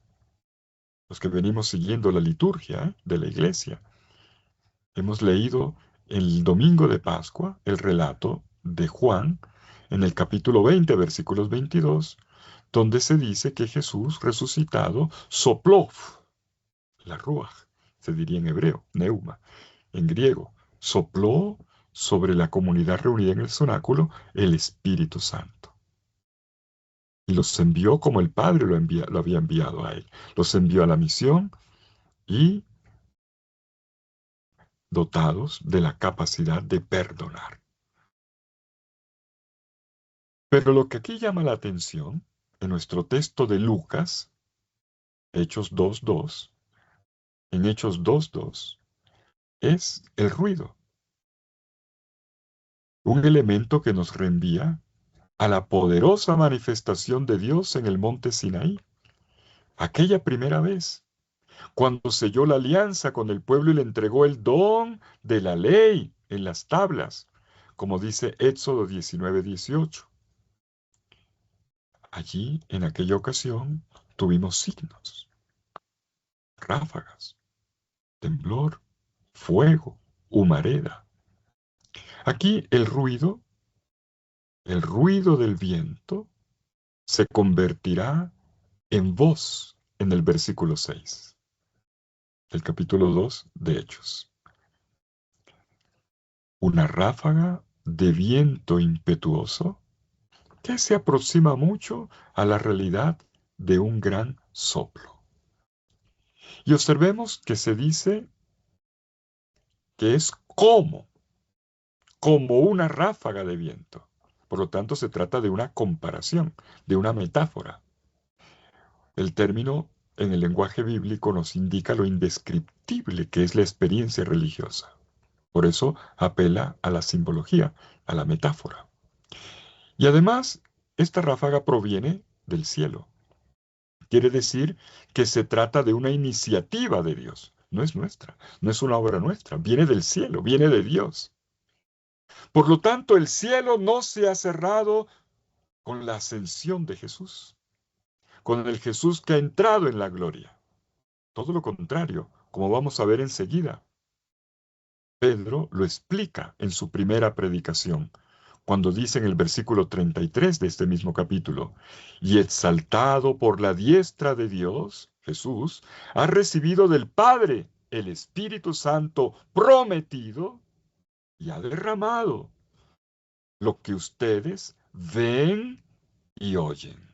Los que venimos siguiendo la liturgia de la iglesia, hemos leído el domingo de Pascua el relato de Juan en el capítulo 20, versículos 22, donde se dice que Jesús resucitado sopló la ruaj, se diría en hebreo, neuma, en griego, sopló sobre la comunidad reunida en el cenáculo el Espíritu Santo. Y los envió como el Padre lo había enviado a él. Los envió a la misión y dotados de la capacidad de perdonar. Pero lo que aquí llama la atención, en nuestro texto de Lucas, Hechos 2:2, en Hechos 2:2, es el ruido, un elemento que nos reenvía a la poderosa manifestación de Dios en el monte Sinaí, aquella primera vez, cuando selló la alianza con el pueblo y le entregó el don de la ley en las tablas, como dice Éxodo 19:18. Allí, en aquella ocasión, tuvimos signos, ráfagas, temblor, fuego, humareda. Aquí el ruido del viento, se convertirá en voz en el versículo 6 del capítulo 2 de Hechos. Una ráfaga de viento impetuoso que se aproxima mucho a la realidad de un gran soplo. Y observemos que se dice que es como una ráfaga de viento. Por lo tanto, se trata de una comparación, de una metáfora. El término en el lenguaje bíblico nos indica lo indescriptible que es la experiencia religiosa. Por eso apela a la simbología, a la metáfora. Y además, Esta ráfaga proviene del cielo. Quiere decir que se trata de una iniciativa de Dios. No es nuestra, no es una obra nuestra, viene del cielo, viene de Dios. Por lo tanto, el cielo no se ha cerrado con la ascensión de Jesús, con el Jesús que ha entrado en la gloria. Todo lo contrario, como vamos a ver enseguida. Pedro lo explica en su primera predicación, cuando dice en el versículo 33 de este mismo capítulo, y exaltado por la diestra de Dios, Jesús, ha recibido del Padre el Espíritu Santo prometido y ha derramado lo que ustedes ven y oyen.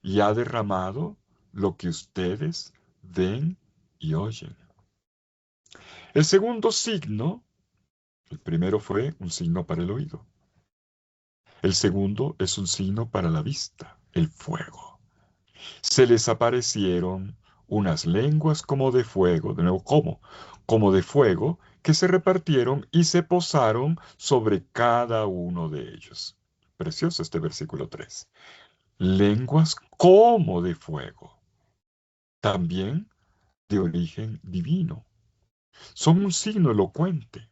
Y ha derramado lo que ustedes ven y oyen. El segundo signo, el primero fue un signo para el oído. El segundo es un signo para la vista, el fuego. Se les aparecieron unas lenguas como de fuego, de nuevo, ¿cómo? Como de fuego, que se repartieron y se posaron sobre cada uno de ellos. Precioso este versículo 3. Lenguas como de fuego, también de origen divino. Son un signo elocuente.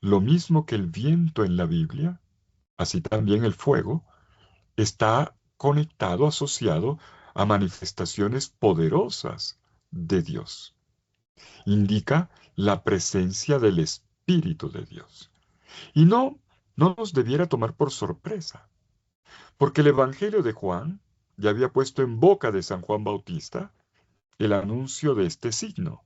Lo mismo que el viento en la Biblia, así también el fuego está conectado, asociado a manifestaciones poderosas de Dios. Indica la presencia del Espíritu de Dios. Y no nos debiera tomar por sorpresa, porque el Evangelio de Juan ya había puesto en boca de San Juan Bautista el anuncio de este signo.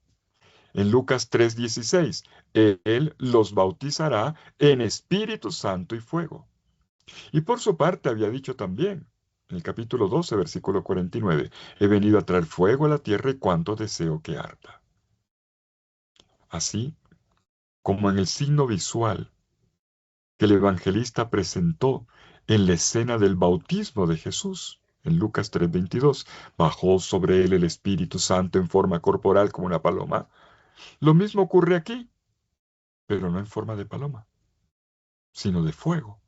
En Lucas 3:16, Él los bautizará en Espíritu Santo y fuego. Y por su parte había dicho también, en el capítulo 12, versículo 49, he venido a traer fuego a la tierra y cuánto deseo que arda. Así como en el signo visual que el evangelista presentó en la escena del bautismo de Jesús, en Lucas 3:22, bajó sobre él el Espíritu Santo en forma corporal como una paloma. Lo mismo ocurre aquí, pero no en forma de paloma, sino de fuego,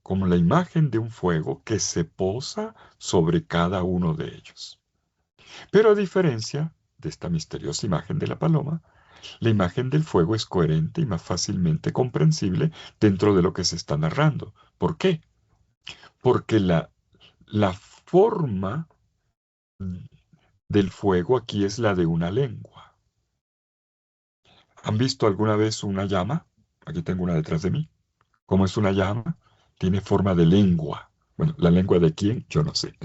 como la imagen de un fuego que se posa sobre cada uno de ellos. Pero a diferencia de esta misteriosa imagen de la paloma, la imagen del fuego es coherente y más fácilmente comprensible dentro de lo que se está narrando. ¿Por qué? Porque la forma del fuego aquí es la de una lengua. ¿Han visto alguna vez una llama? Aquí tengo una detrás de mí. ¿Cómo es una llama? Tiene forma de lengua. Bueno, ¿la lengua de quién? Yo no sé.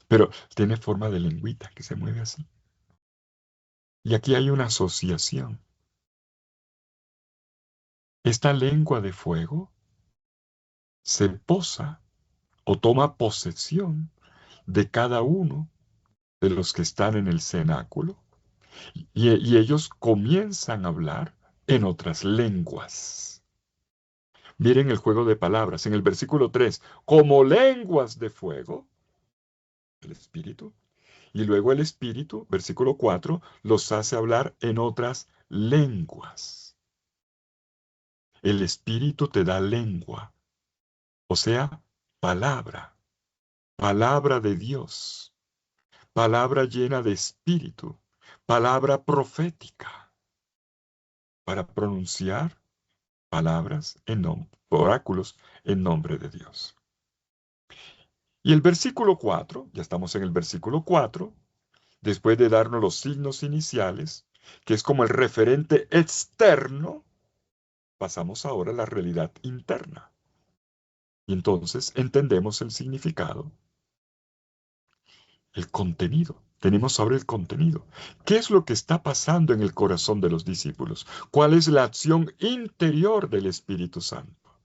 Pero tiene forma de lengüita que se mueve así. Y aquí hay una asociación. Esta lengua de fuego se posa o toma posesión de cada uno de los que están en el cenáculo y ellos comienzan a hablar en otras lenguas. Miren el juego de palabras en el versículo 3, como lenguas de fuego, el Espíritu, y luego el Espíritu, versículo 4, los hace hablar en otras lenguas. El Espíritu te da lengua, o sea, palabra, palabra de Dios, palabra llena de espíritu, palabra profética, para pronunciar palabras oráculos en nombre de Dios. Y el versículo 4, ya estamos en el versículo 4, después de darnos los signos iniciales, que es como el referente externo, pasamos ahora a la realidad interna. Y entonces entendemos el significado, el contenido. Tenemos ahora el contenido. ¿Qué es lo que está pasando en el corazón de los discípulos? ¿Cuál es la acción interior del Espíritu Santo?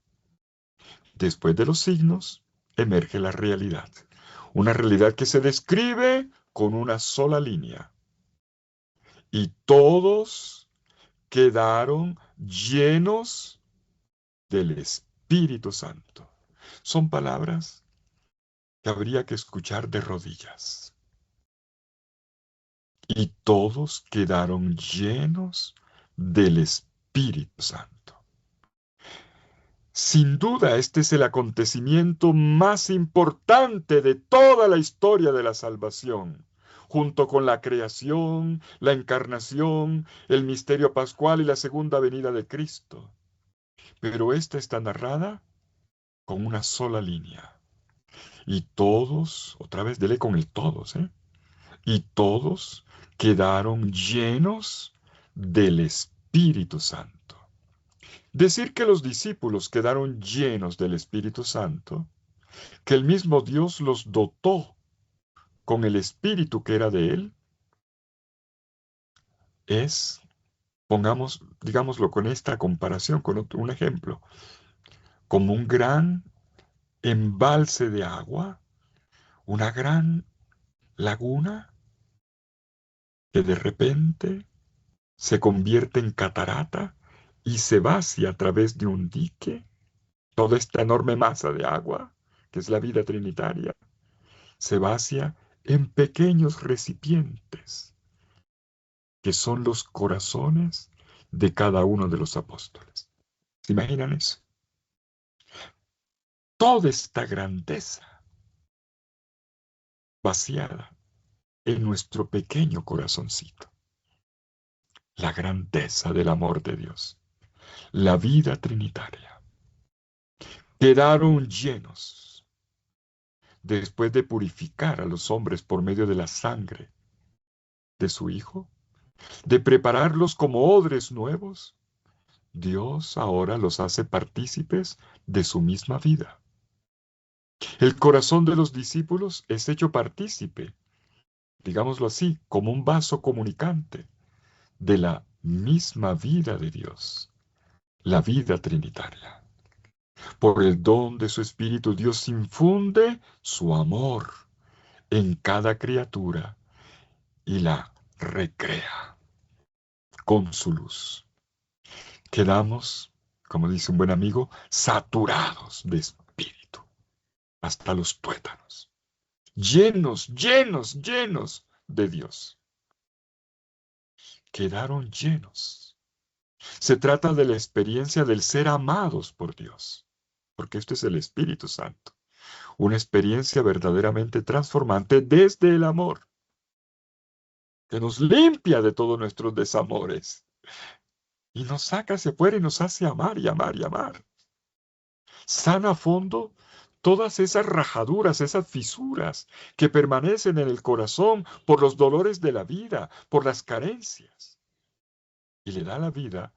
Después de los signos, emerge la realidad. Una realidad que se describe con una sola línea. Y todos quedaron llenos del Espíritu Santo. Son palabras que habría que escuchar de rodillas. Y todos quedaron llenos del Espíritu Santo. Sin duda, este es el acontecimiento más importante de toda la historia de la salvación, junto con la creación, la encarnación, el misterio pascual y la segunda venida de Cristo. Pero esta está narrada con una sola línea. Y todos, otra vez dele con el todos, ¿eh? Y todos quedaron llenos del Espíritu Santo. Decir que los discípulos quedaron llenos del Espíritu Santo, que el mismo Dios los dotó con el Espíritu que era de Él, es, pongamos, digámoslo con esta comparación, con un ejemplo, como un gran embalse de agua, una gran laguna que de repente se convierte en catarata y se vacía a través de un dique, toda esta enorme masa de agua, que es la vida trinitaria, se vacía en pequeños recipientes, que son los corazones de cada uno de los apóstoles. ¿Se imaginan eso? Toda esta grandeza vaciada en nuestro pequeño corazoncito. La grandeza del amor de Dios, la vida trinitaria. Quedaron llenos después de purificar a los hombres por medio de la sangre de su Hijo, de prepararlos como odres nuevos. Dios ahora los hace partícipes de su misma vida. El corazón de los discípulos es hecho partícipe, digámoslo así, como un vaso comunicante de la misma vida de Dios, la vida trinitaria. Por el don de su Espíritu, Dios infunde su amor en cada criatura y la recrea con su luz. Quedamos, como dice un buen amigo, saturados de espíritu, hasta los tuétanos, llenos, llenos, llenos de Dios. Quedaron llenos. Se trata de la experiencia del ser amados por Dios, porque esto es el Espíritu Santo, una experiencia verdaderamente transformante desde el amor, que nos limpia de todos nuestros desamores y nos saca hacia afuera y nos hace amar y amar y amar. Sana a fondo todas esas rajaduras, esas fisuras que permanecen en el corazón por los dolores de la vida, por las carencias, y le da a la vida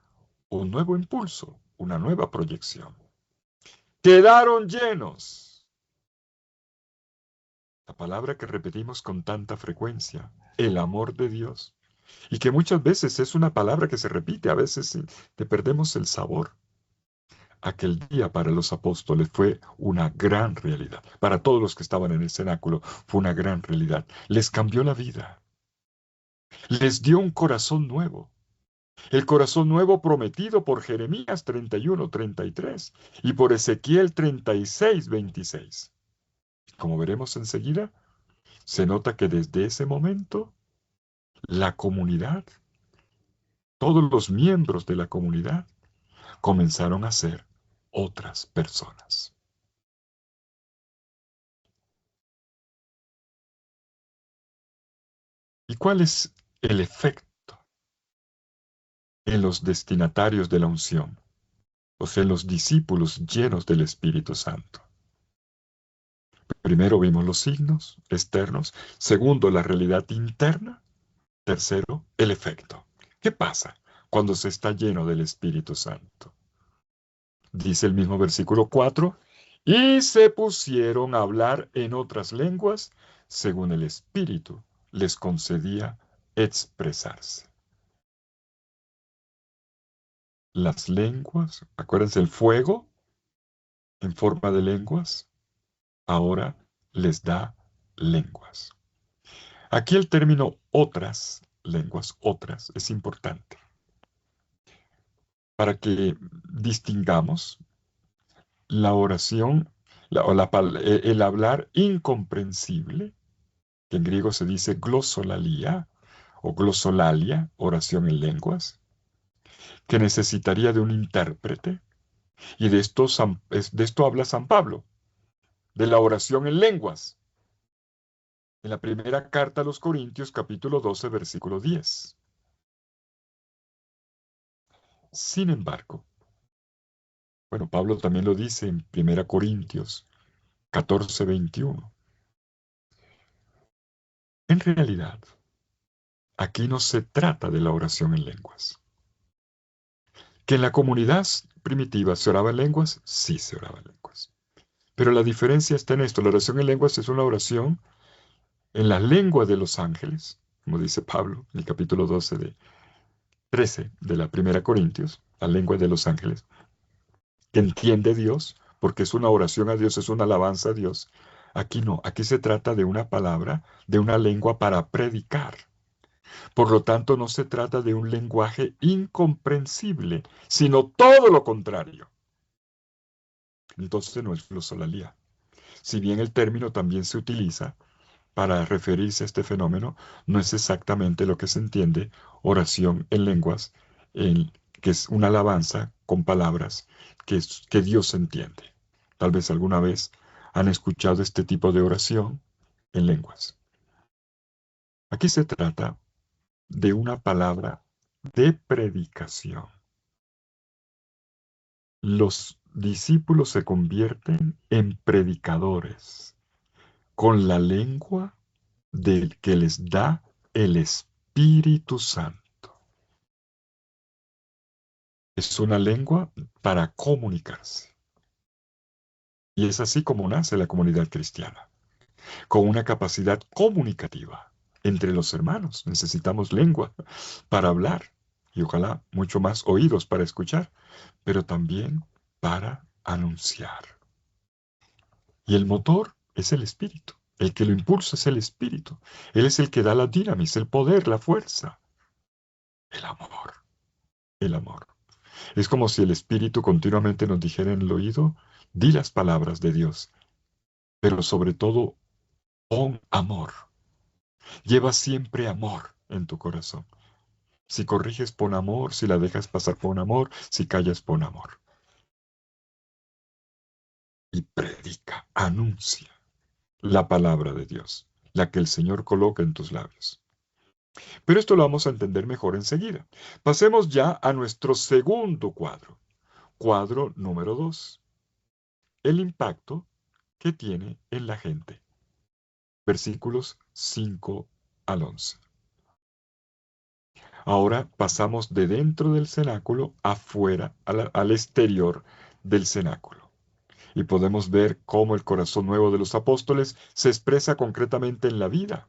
un nuevo impulso, una nueva proyección. Quedaron llenos. La palabra que repetimos con tanta frecuencia, el amor de Dios, y que muchas veces es una palabra que se repite, a veces le perdemos el sabor. Aquel día para los apóstoles fue una gran realidad. Para todos los que estaban en el cenáculo fue una gran realidad. Les cambió la vida. Les dio un corazón nuevo. El corazón nuevo prometido por Jeremías 31:33 y por Ezequiel 36:26. Como veremos enseguida, se nota que desde ese momento la comunidad, todos los miembros de la comunidad, comenzaron a ser otras personas. ¿Y cuál es el efecto en los destinatarios de la unción? O sea, en los discípulos llenos del Espíritu Santo. Primero vimos los signos externos. Segundo, la realidad interna. Tercero, el efecto. ¿Qué pasa cuando se está lleno del Espíritu Santo? Dice el mismo versículo 4, y se pusieron a hablar en otras lenguas según el Espíritu les concedía expresarse. Las lenguas, acuérdense, el fuego en forma de lenguas, ahora les da lenguas. Aquí el término otras lenguas, otras, es importante para que distingamos la oración, el hablar incomprensible, que en griego se dice glosolalia o glosolalia, oración en lenguas, que necesitaría de un intérprete, Y de esto habla San Pablo, de la oración en lenguas, en la primera carta a los Corintios, capítulo 12, versículo 10. Sin embargo, bueno, Pablo también lo dice en primera Corintios 14, 21. En realidad, aquí no se trata de la oración en lenguas. Que en la comunidad primitiva se oraba en lenguas, sí se oraba en lenguas. Pero la diferencia está en esto. La oración en lenguas es una oración en la lengua de los ángeles, como dice Pablo en el capítulo 13 de la primera Corintios, la lengua de los ángeles, que entiende Dios, porque es una oración a Dios, es una alabanza a Dios. Aquí no, aquí se trata de una palabra, de una lengua para predicar. Por lo tanto, no se trata de un lenguaje incomprensible, sino todo lo contrario. Entonces no es glosalalía. Si bien el término también se utiliza para referirse a este fenómeno, no es exactamente lo que se entiende oración en lenguas, que es una alabanza con palabras que Dios entiende. Tal vez alguna vez han escuchado este tipo de oración en lenguas. Aquí se trata de una palabra de predicación. Los discípulos se convierten en predicadores con la lengua del que les da el Espíritu Santo. Es una lengua para comunicarse. Y es así como nace la comunidad cristiana, con una capacidad comunicativa entre los hermanos. Necesitamos lengua para hablar y ojalá mucho más oídos para escuchar, pero también para anunciar. Y el motor es el Espíritu. El que lo impulsa es el Espíritu. Él es el que da la dinamis, el poder, la fuerza, el amor. El amor. Es como si el Espíritu continuamente nos dijera en el oído, di las palabras de Dios, pero sobre todo, pon amor. Lleva siempre amor en tu corazón. Si corriges, pon amor. Si la dejas pasar, pon amor. Si callas, pon amor. Y predica, anuncia la palabra de Dios, la que el Señor coloca en tus labios. Pero esto lo vamos a entender mejor enseguida. Pasemos ya a nuestro segundo cuadro. Cuadro número 2. El impacto que tiene en la gente. Versículos 5 al 11. Ahora pasamos de dentro del cenáculo afuera, al exterior del cenáculo. Y podemos ver cómo el corazón nuevo de los apóstoles se expresa concretamente en la vida.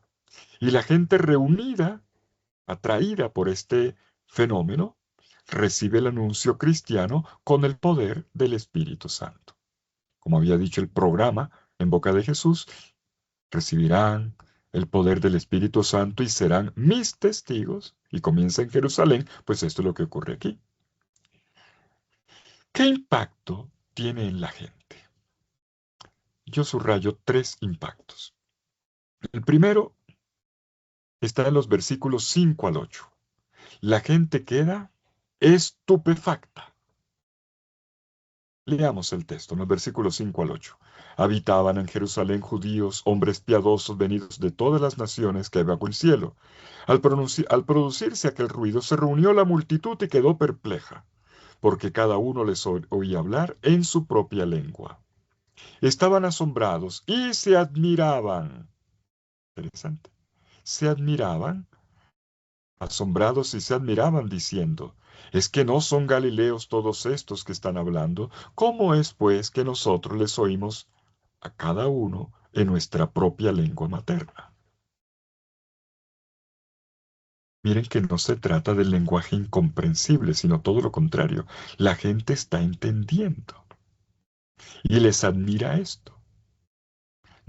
Y la gente reunida, atraída por este fenómeno, recibe el anuncio cristiano con el poder del Espíritu Santo. Como había dicho el programa en boca de Jesús, recibirán el poder del Espíritu Santo y serán mis testigos. Y comienza en Jerusalén, pues esto es lo que ocurre aquí. ¿Qué impacto tiene en la gente? Yo subrayo 3 impactos. El primero está en los versículos 5 al 8. La gente queda estupefacta. Leamos el texto en los versículos 5 al 8. Habitaban en Jerusalén judíos, hombres piadosos venidos de todas las naciones que hay bajo el cielo. Al producirse aquel ruido, se reunió la multitud y quedó perpleja, porque cada uno les oía hablar en su propia lengua. Estaban asombrados y se admiraban. Interesante. Se admiraban, asombrados y se admiraban diciendo, ¿es que no son galileos todos estos que están hablando? ¿Cómo es pues que nosotros les oímos a cada uno en nuestra propia lengua materna? Miren que no se trata del lenguaje incomprensible, sino todo lo contrario. La gente está entendiendo y les admira esto.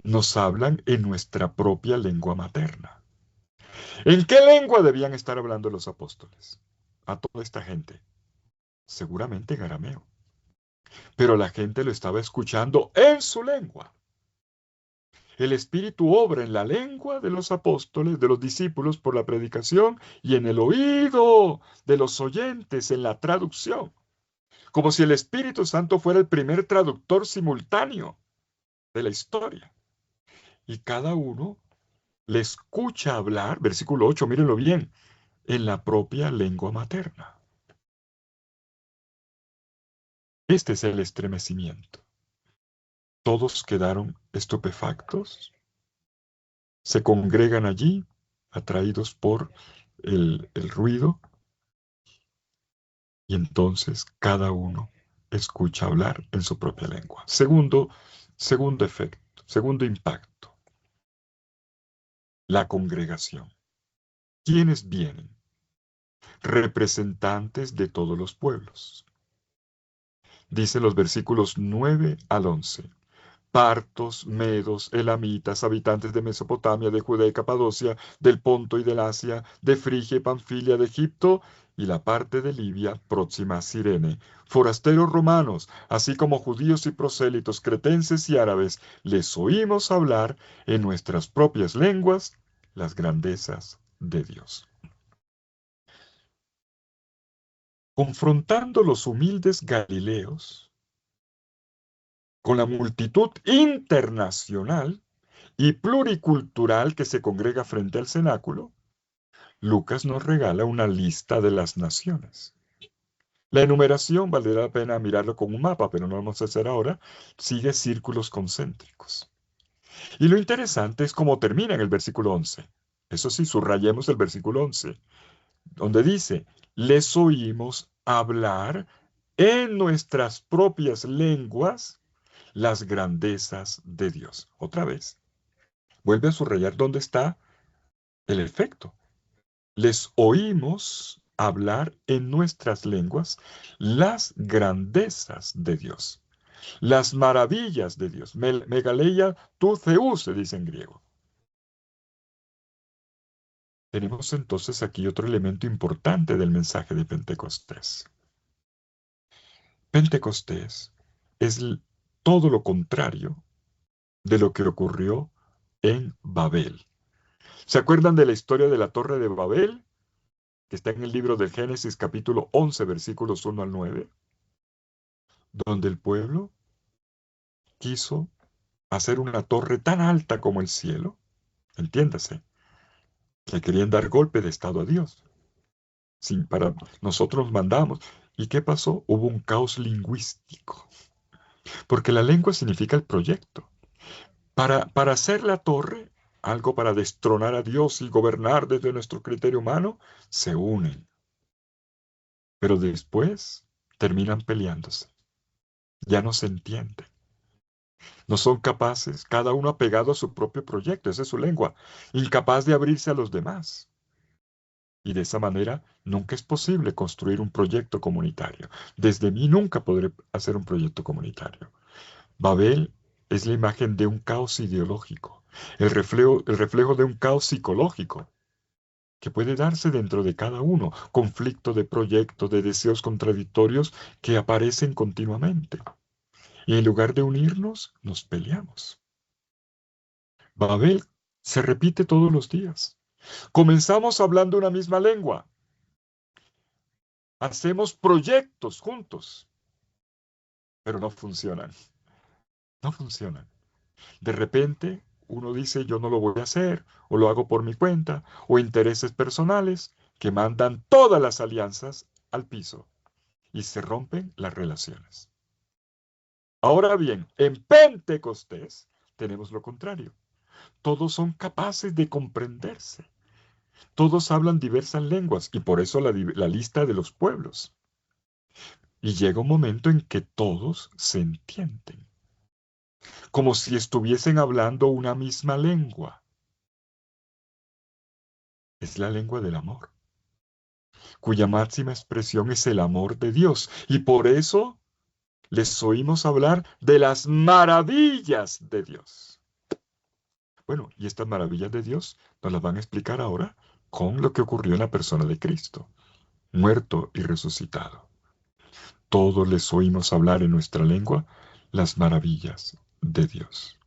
Nos hablan en nuestra propia lengua materna. ¿En qué lengua debían estar hablando los apóstoles? A toda esta gente. Seguramente en arameo. Pero la gente lo estaba escuchando en su lengua. El Espíritu obra en la lengua de los apóstoles, de los discípulos por la predicación y en el oído de los oyentes en la traducción. como si el Espíritu Santo fuera el primer traductor simultáneo de la historia. Y cada uno le escucha hablar, versículo 8, mírenlo bien, en la propia lengua materna. Este es el estremecimiento. Todos quedaron estupefactos, se congregan allí, atraídos por el ruido, y entonces cada uno escucha hablar en su propia lengua. Segundo efecto, segundo impacto, la congregación. ¿Quiénes vienen? Representantes de todos los pueblos. Dice los versículos 9 al 11. Partos, medos, elamitas, habitantes de Mesopotamia, de Judea y Capadocia, del Ponto y del Asia, de Frigia y Panfilia, de Egipto y la parte de Libia próxima a Cirene, forasteros romanos, así como judíos y prosélitos, cretenses y árabes, les oímos hablar en nuestras propias lenguas las grandezas de Dios. Confrontando los humildes galileos con la multitud internacional y pluricultural que se congrega frente al cenáculo, Lucas nos regala una lista de las naciones. La enumeración valdrá la pena mirarlo con un mapa, pero no lo vamos a hacer ahora. Sigue círculos concéntricos. Y lo interesante es cómo termina en el versículo 11. Eso sí, subrayemos el versículo 11, donde dice, les oímos hablar en nuestras propias lenguas las grandezas de Dios. Otra vez, vuelve a subrayar dónde está el efecto. Les oímos hablar en nuestras lenguas las grandezas de Dios, las maravillas de Dios. Megaleia tu Zeus, se dice en griego. Tenemos entonces aquí otro elemento importante del mensaje de Pentecostés. Pentecostés es todo lo contrario de lo que ocurrió en Babel. ¿Se acuerdan de la historia de la Torre de Babel? Que está en el libro del Génesis capítulo 11, versículos 1 al 9, donde el pueblo quiso hacer una torre tan alta como el cielo, entiéndase, que querían dar golpe de estado a Dios. Sin para nosotros mandamos. ¿Y qué pasó? Hubo un caos lingüístico, porque la lengua significa el proyecto. Para hacer la torre, algo para destronar a Dios y gobernar desde nuestro criterio humano, se unen. Pero después terminan peleándose. Ya no se entienden. No son capaces, cada uno apegado a su propio proyecto, esa es su lengua, incapaz de abrirse a los demás. Y de esa manera nunca es posible construir un proyecto comunitario. Desde mí nunca podré hacer un proyecto comunitario. Babel es la imagen de un caos ideológico, el reflejo de un caos psicológico que puede darse dentro de cada uno, conflicto de proyectos, de deseos contradictorios que aparecen continuamente. Y en lugar de unirnos, nos peleamos. Babel se repite todos los días. Comenzamos hablando una misma lengua. Hacemos proyectos juntos, pero no funcionan. No funcionan. De repente, uno dice, yo no lo voy a hacer, o lo hago por mi cuenta, o intereses personales que mandan todas las alianzas al piso y se rompen las relaciones. Ahora bien, en Pentecostés tenemos lo contrario. Todos son capaces de comprenderse. Todos hablan diversas lenguas y por eso la lista de los pueblos. Y llega un momento en que todos se entienden, como si estuviesen hablando una misma lengua. Es la lengua del amor, cuya máxima expresión es el amor de Dios. Y por eso les oímos hablar de las maravillas de Dios. Bueno, y estas maravillas de Dios nos las van a explicar ahora con lo que ocurrió en la persona de Cristo, muerto y resucitado. Todos les oímos hablar en nuestra lengua las maravillas de Dios.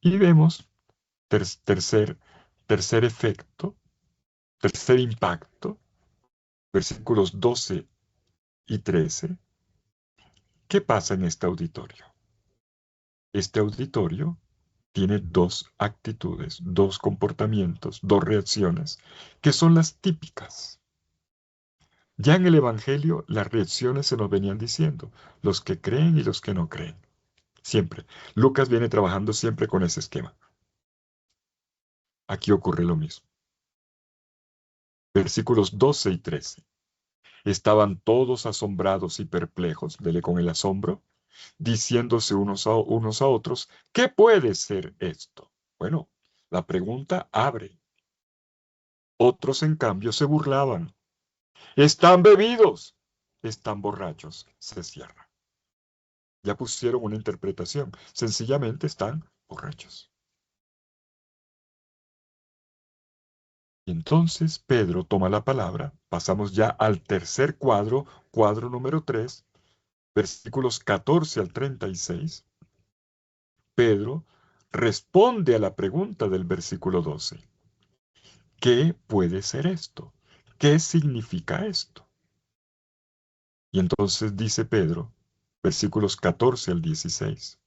Y vemos tercer efecto, tercer impacto, versículos 12 y 13, ¿qué pasa en este auditorio? Este auditorio tiene dos actitudes, dos comportamientos, dos reacciones, que son las típicas. Ya en el Evangelio las reacciones se nos venían diciendo, los que creen y los que no creen. Siempre. Lucas viene trabajando siempre con ese esquema. Aquí ocurre lo mismo. Versículos 12 y 13. Estaban todos asombrados y perplejos, dele con el asombro, diciéndose unos a otros, ¿qué puede ser esto? Bueno, la pregunta abre. Otros, en cambio, se burlaban. Están bebidos, están borrachos, se cierra. Ya pusieron una interpretación. Sencillamente están borrachos. Y entonces Pedro toma la palabra. Pasamos ya al tercer cuadro, cuadro número 3, versículos 14 al 36. Pedro responde a la pregunta del versículo 12. ¿Qué puede ser esto? ¿Qué significa esto? Y entonces dice Pedro, versículos 14 al 16.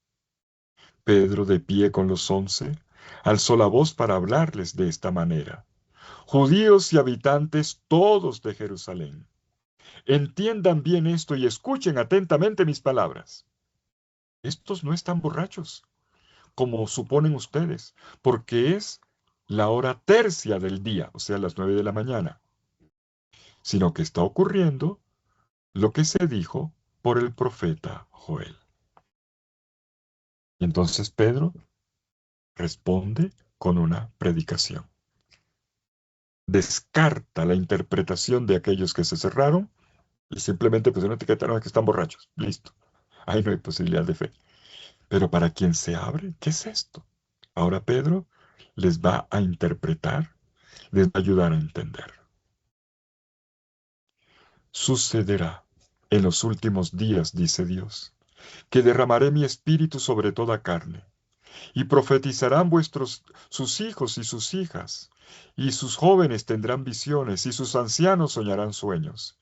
Pedro, de pie con los 11, alzó la voz para hablarles de esta manera. Judíos y habitantes todos de Jerusalén, entiendan bien esto y escuchen atentamente mis palabras. Estos no están borrachos, como suponen ustedes, porque es la hora tercia del día, o sea, las 9 de la mañana, sino que está ocurriendo lo que se dijo por el profeta Joel. Y entonces Pedro responde con una predicación. Descarta la interpretación de aquellos que se cerraron y simplemente pusieron etiqueta, no, que están borrachos. Listo. Ahí no hay posibilidad de fe. Pero para quien se abre, ¿qué es esto? Ahora Pedro les va a interpretar, les va a ayudar a entender. Sucederá en los últimos días, dice Dios, que derramaré mi espíritu sobre toda carne, y profetizarán sus hijos y sus hijas, y sus jóvenes tendrán visiones, y sus ancianos soñarán sueños.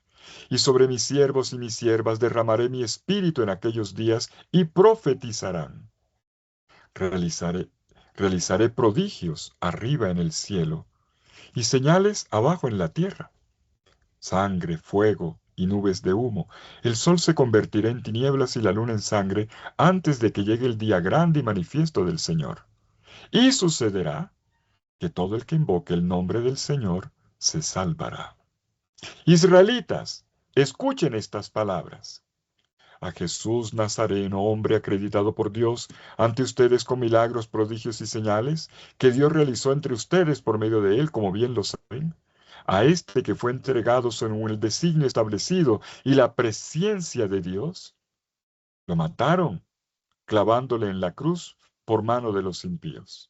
Y sobre mis siervos y mis siervas derramaré mi espíritu en aquellos días, y profetizarán. Realizaré, realizaré prodigios arriba en el cielo, y señales abajo en la tierra. Sangre, fuego y nubes de humo. El sol se convertirá en tinieblas y la luna en sangre antes de que llegue el día grande y manifiesto del Señor. Y sucederá que todo el que invoque el nombre del Señor se salvará. Israelitas, escuchen estas palabras. A Jesús Nazareno, hombre acreditado por Dios ante ustedes con milagros, prodigios y señales, que Dios realizó entre ustedes por medio de él, como bien lo saben. A este que fue entregado según el designio establecido y la presencia de Dios, lo mataron, clavándole en la cruz por mano de los impíos.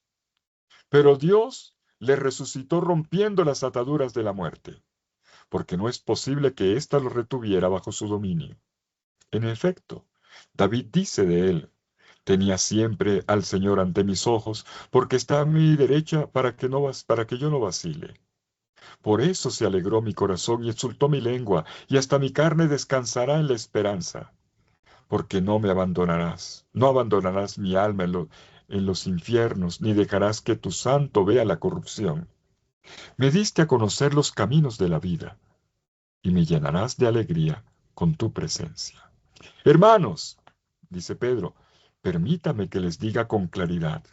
Pero Dios le resucitó rompiendo las ataduras de la muerte, porque no es posible que ésta lo retuviera bajo su dominio. En efecto, David dice de él, tenía siempre al Señor ante mis ojos, porque está a mi derecha para que yo no vacile. Por eso se alegró mi corazón y exultó mi lengua, y hasta mi carne descansará en la esperanza, porque no me abandonarás, no abandonarás mi alma en los infiernos, ni dejarás que tu santo vea la corrupción. Me diste a conocer los caminos de la vida, y me llenarás de alegría con tu presencia. Hermanos, dice Pedro, permítame que les diga con claridad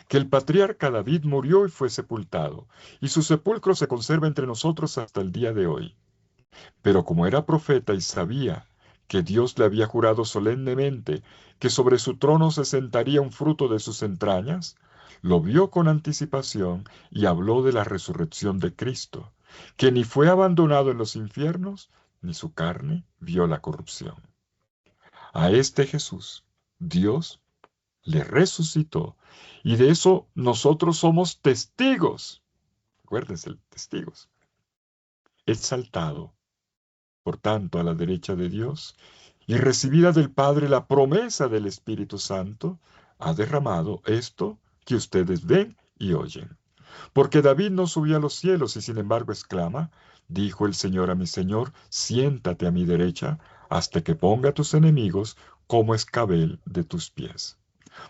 que el patriarca David murió y fue sepultado, y su sepulcro se conserva entre nosotros hasta el día de hoy. Pero como era profeta y sabía que Dios le había jurado solemnemente que sobre su trono se sentaría un fruto de sus entrañas, lo vio con anticipación y habló de la resurrección de Cristo, que ni fue abandonado en los infiernos, ni su carne vio la corrupción. A este Jesús, Dios le resucitó, y de eso nosotros somos testigos. Acuérdense, testigos. Exaltado, por tanto, a la derecha de Dios, y recibida del Padre la promesa del Espíritu Santo, ha derramado esto que ustedes ven y oyen. Porque David no subió a los cielos y sin embargo exclama, dijo el Señor a mi Señor, siéntate a mi derecha, hasta que ponga a tus enemigos como escabel de tus pies.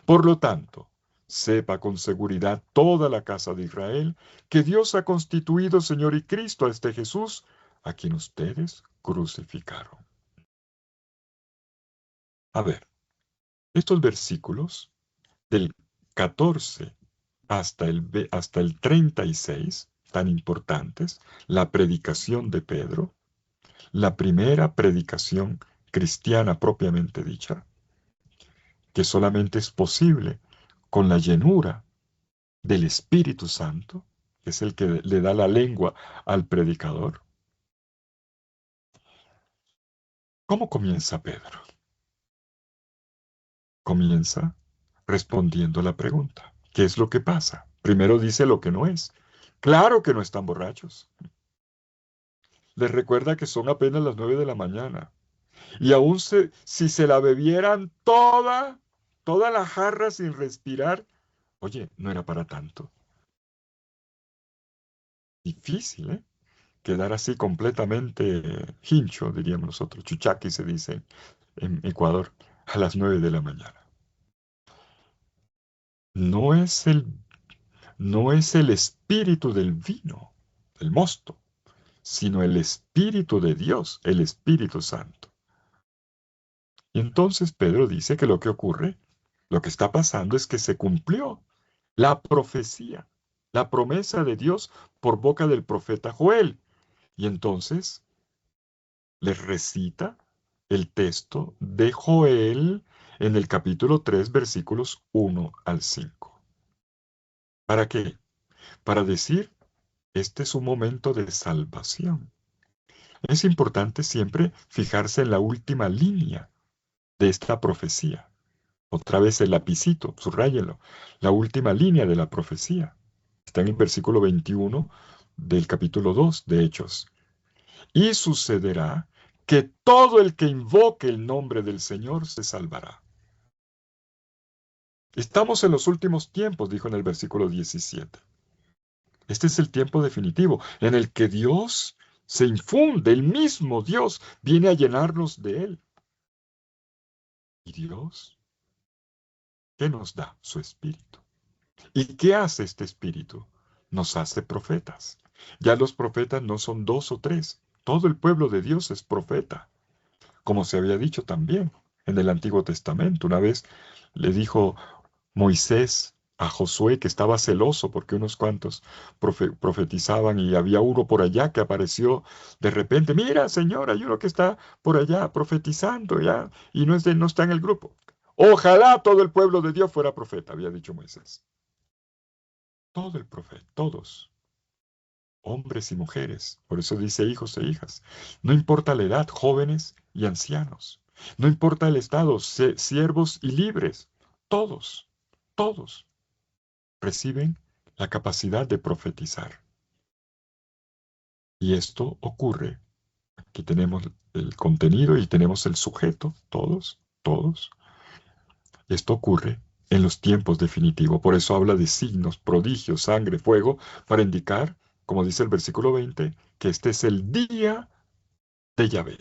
Por lo tanto, sepa con seguridad toda la casa de Israel que Dios ha constituido Señor y Cristo a este Jesús, a quien ustedes crucificaron. A ver, estos versículos del 14 hasta el 36, tan importantes, la predicación de Pedro, la primera predicación cristiana propiamente dicha, que solamente es posible con la llenura del Espíritu Santo, que es el que le da la lengua al predicador. ¿Cómo comienza Pedro? Comienza respondiendo la pregunta. ¿Qué es lo que pasa? Primero dice lo que no es. Claro que no están borrachos. Les recuerda que son apenas las 9 de la mañana. Y aún si se la bebieran toda la jarra sin respirar, oye, no era para tanto. Difícil, ¿eh? Quedar así completamente hincho, diríamos nosotros. Chuchaqui se dice en Ecuador, a las 9 de la mañana. No es no es el espíritu del vino, el mosto, sino el Espíritu de Dios, el Espíritu Santo. Y entonces Pedro dice que lo que ocurre, lo que está pasando es que se cumplió la profecía, la promesa de Dios por boca del profeta Joel. Y entonces les recita el texto de Joel en el capítulo 3, versículos 1 al 5. ¿Para qué? Para decir, este es un momento de salvación. Es importante siempre fijarse en la última línea de esta profecía. Otra vez el lapicito, subráyelo. La última línea de la profecía. Está en el versículo 21 del capítulo 2 de Hechos. Y sucederá que todo el que invoque el nombre del Señor se salvará. Estamos en los últimos tiempos, dijo en el versículo 17. Este es el tiempo definitivo en el que Dios se infunde, el mismo Dios viene a llenarnos de Él. ¿Y Dios qué nos da? Su Espíritu. ¿Y qué hace este Espíritu? Nos hace profetas. Ya los profetas no son 2 o 3. Todo el pueblo de Dios es profeta. Como se había dicho también en el Antiguo Testamento. Una vez le dijo Moisés a Josué que estaba celoso porque unos cuantos profetizaban y había uno por allá que apareció de repente. Mira, Señor, hay uno que está por allá profetizando ya y no está en el grupo. Ojalá todo el pueblo de Dios fuera profeta, había dicho Moisés. Todo el profeta, todos, hombres y mujeres, por eso dice hijos e hijas. No importa la edad, jóvenes y ancianos. No importa el estado, siervos y libres. Todos reciben la capacidad de profetizar. Y esto ocurre. Aquí tenemos el contenido y tenemos el sujeto, todos. Esto ocurre en los tiempos definitivos. Por eso habla de signos, prodigios, sangre, fuego, para indicar, como dice el versículo 20, que este es el día de Yahvé,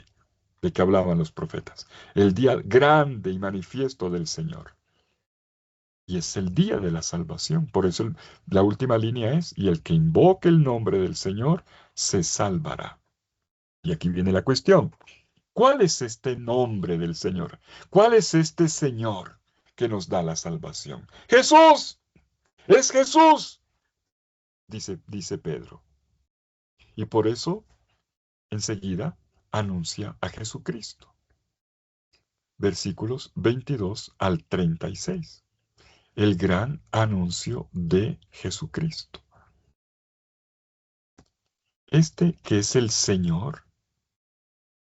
de que hablaban los profetas. El día grande y manifiesto del Señor. Y es el día de la salvación. Por eso la última línea es, y el que invoque el nombre del Señor se salvará. Y aquí viene la cuestión. ¿Cuál es este nombre del Señor? ¿Cuál es este Señor que nos da la salvación? ¡Jesús! ¡Es Jesús! Dice Pedro. Y por eso, enseguida, anuncia a Jesucristo. Versículos 22 al 36. El gran anuncio de Jesucristo. Este que es el Señor,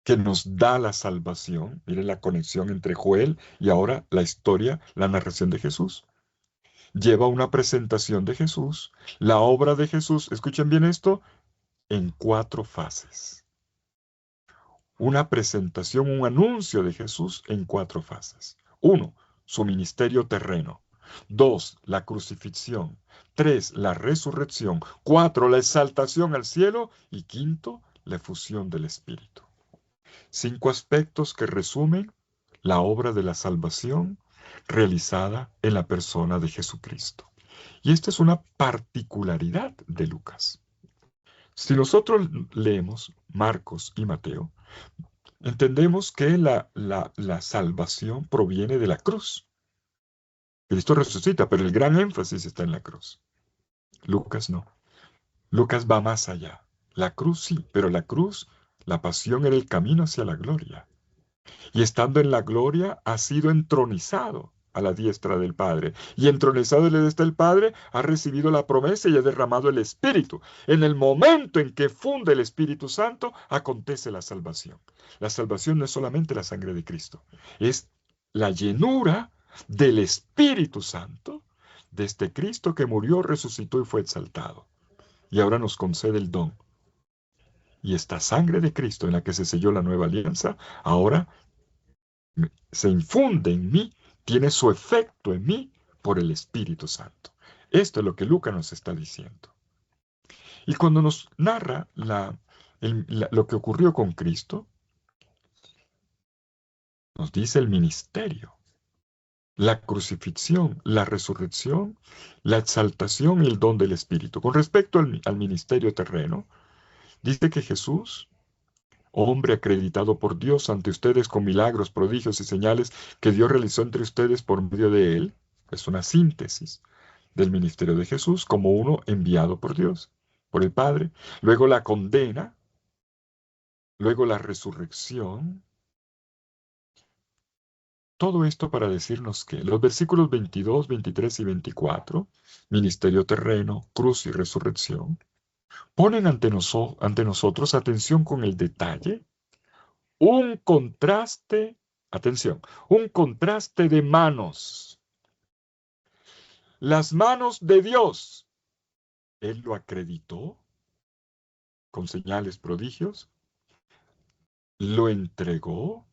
que nos da la salvación. Miren la conexión entre Joel y ahora la historia, la narración de Jesús. Lleva una presentación de Jesús, la obra de Jesús, escuchen bien esto, en 4 fases. Una presentación, un anuncio de Jesús en 4 fases. 1, su ministerio terreno. 2, la crucifixión. 3, la resurrección. 4, la exaltación al cielo. Y 5, la efusión del Espíritu. 5 aspectos que resumen la obra de la salvación realizada en la persona de Jesucristo. Y esta es una particularidad de Lucas. Si nosotros leemos Marcos y Mateo, entendemos que la salvación proviene de la cruz. Cristo resucita, pero el gran énfasis está en la cruz. Lucas no. Lucas va más allá. La cruz sí, pero la cruz, la pasión era el camino hacia la gloria. Y estando en la gloria, ha sido entronizado a la diestra del Padre. Y entronizado a la diestra del Padre, ha recibido la promesa y ha derramado el Espíritu. En el momento en que funde el Espíritu Santo, acontece la salvación. La salvación no es solamente la sangre de Cristo, es la llenura del Espíritu Santo de este Cristo que murió, resucitó y fue exaltado. Y ahora nos concede el don. Y esta sangre de Cristo en la que se selló la nueva alianza, ahora se infunde en mí, tiene su efecto en mí por el Espíritu Santo. Esto es lo que Lucas nos está diciendo. Y cuando nos narra lo que ocurrió con Cristo, nos dice el ministerio, la crucifixión, la resurrección, la exaltación y el don del Espíritu. Con respecto al ministerio terreno, dice que Jesús, hombre acreditado por Dios ante ustedes con milagros, prodigios y señales que Dios realizó entre ustedes por medio de él, es una síntesis del ministerio de Jesús como uno enviado por Dios, por el Padre. Luego la condena, luego la resurrección. Todo esto para decirnos que los versículos 22, 23 y 24, ministerio terreno, cruz y resurrección, ponen ante nosotros, atención con el detalle, un contraste, atención, un contraste de manos. Las manos de Dios. Él lo acreditó con señales, prodigios, lo entregó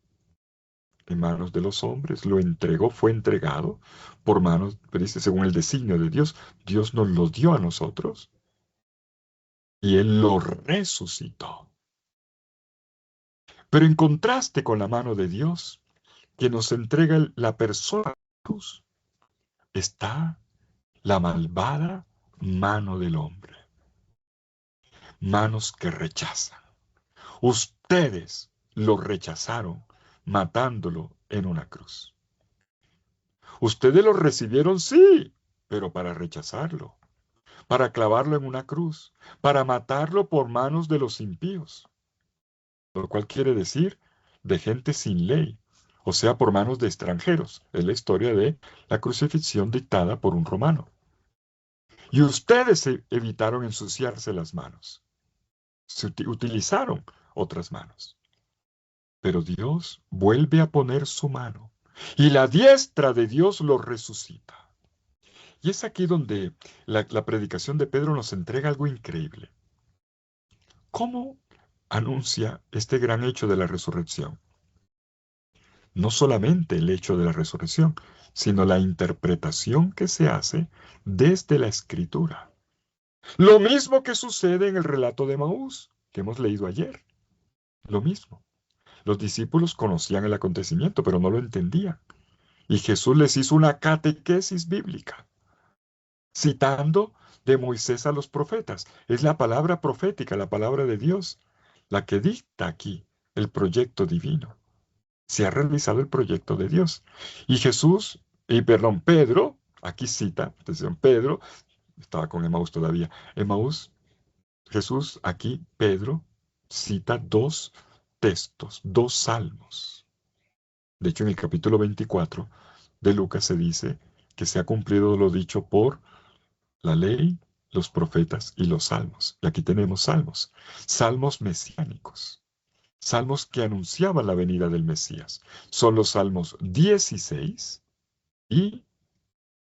en manos de los hombres, lo entregó, fue entregado por manos, pero dice, según el designio de Dios, Dios nos lo dio a nosotros y Él lo resucitó. Pero en contraste con la mano de Dios, que nos entrega la persona de Jesús, está la malvada mano del hombre. Manos que rechazan. Ustedes lo rechazaron matándolo en una cruz. Ustedes lo recibieron, sí, pero para rechazarlo, para clavarlo en una cruz, para matarlo por manos de los impíos, lo cual quiere decir de gente sin ley, o sea, por manos de extranjeros. Es la historia de la crucifixión dictada por un romano. Y ustedes evitaron ensuciarse las manos. Se utilizaron otras manos. Pero Dios vuelve a poner su mano y la diestra de Dios lo resucita. Y es aquí donde la predicación de Pedro nos entrega algo increíble. ¿Cómo anuncia este gran hecho de la resurrección? No solamente el hecho de la resurrección, sino la interpretación que se hace desde la Escritura. Lo mismo que sucede en el relato de Maús, que hemos leído ayer. Lo mismo. Los discípulos conocían el acontecimiento, pero no lo entendían. Y Jesús les hizo una catequesis bíblica, citando de Moisés a los profetas. Es la palabra profética, la palabra de Dios, la que dicta aquí el proyecto divino. Se ha realizado el proyecto de Dios. Y Pedro, aquí cita, atención, Pedro, estaba con Emaús todavía, Emaús, Jesús, aquí Pedro cita 2 textos, 2 salmos. De hecho, en el capítulo 24 de Lucas se dice que se ha cumplido lo dicho por la ley, los profetas y los salmos. Y aquí tenemos salmos, salmos mesiánicos, salmos que anunciaban la venida del Mesías. Son los salmos 16 y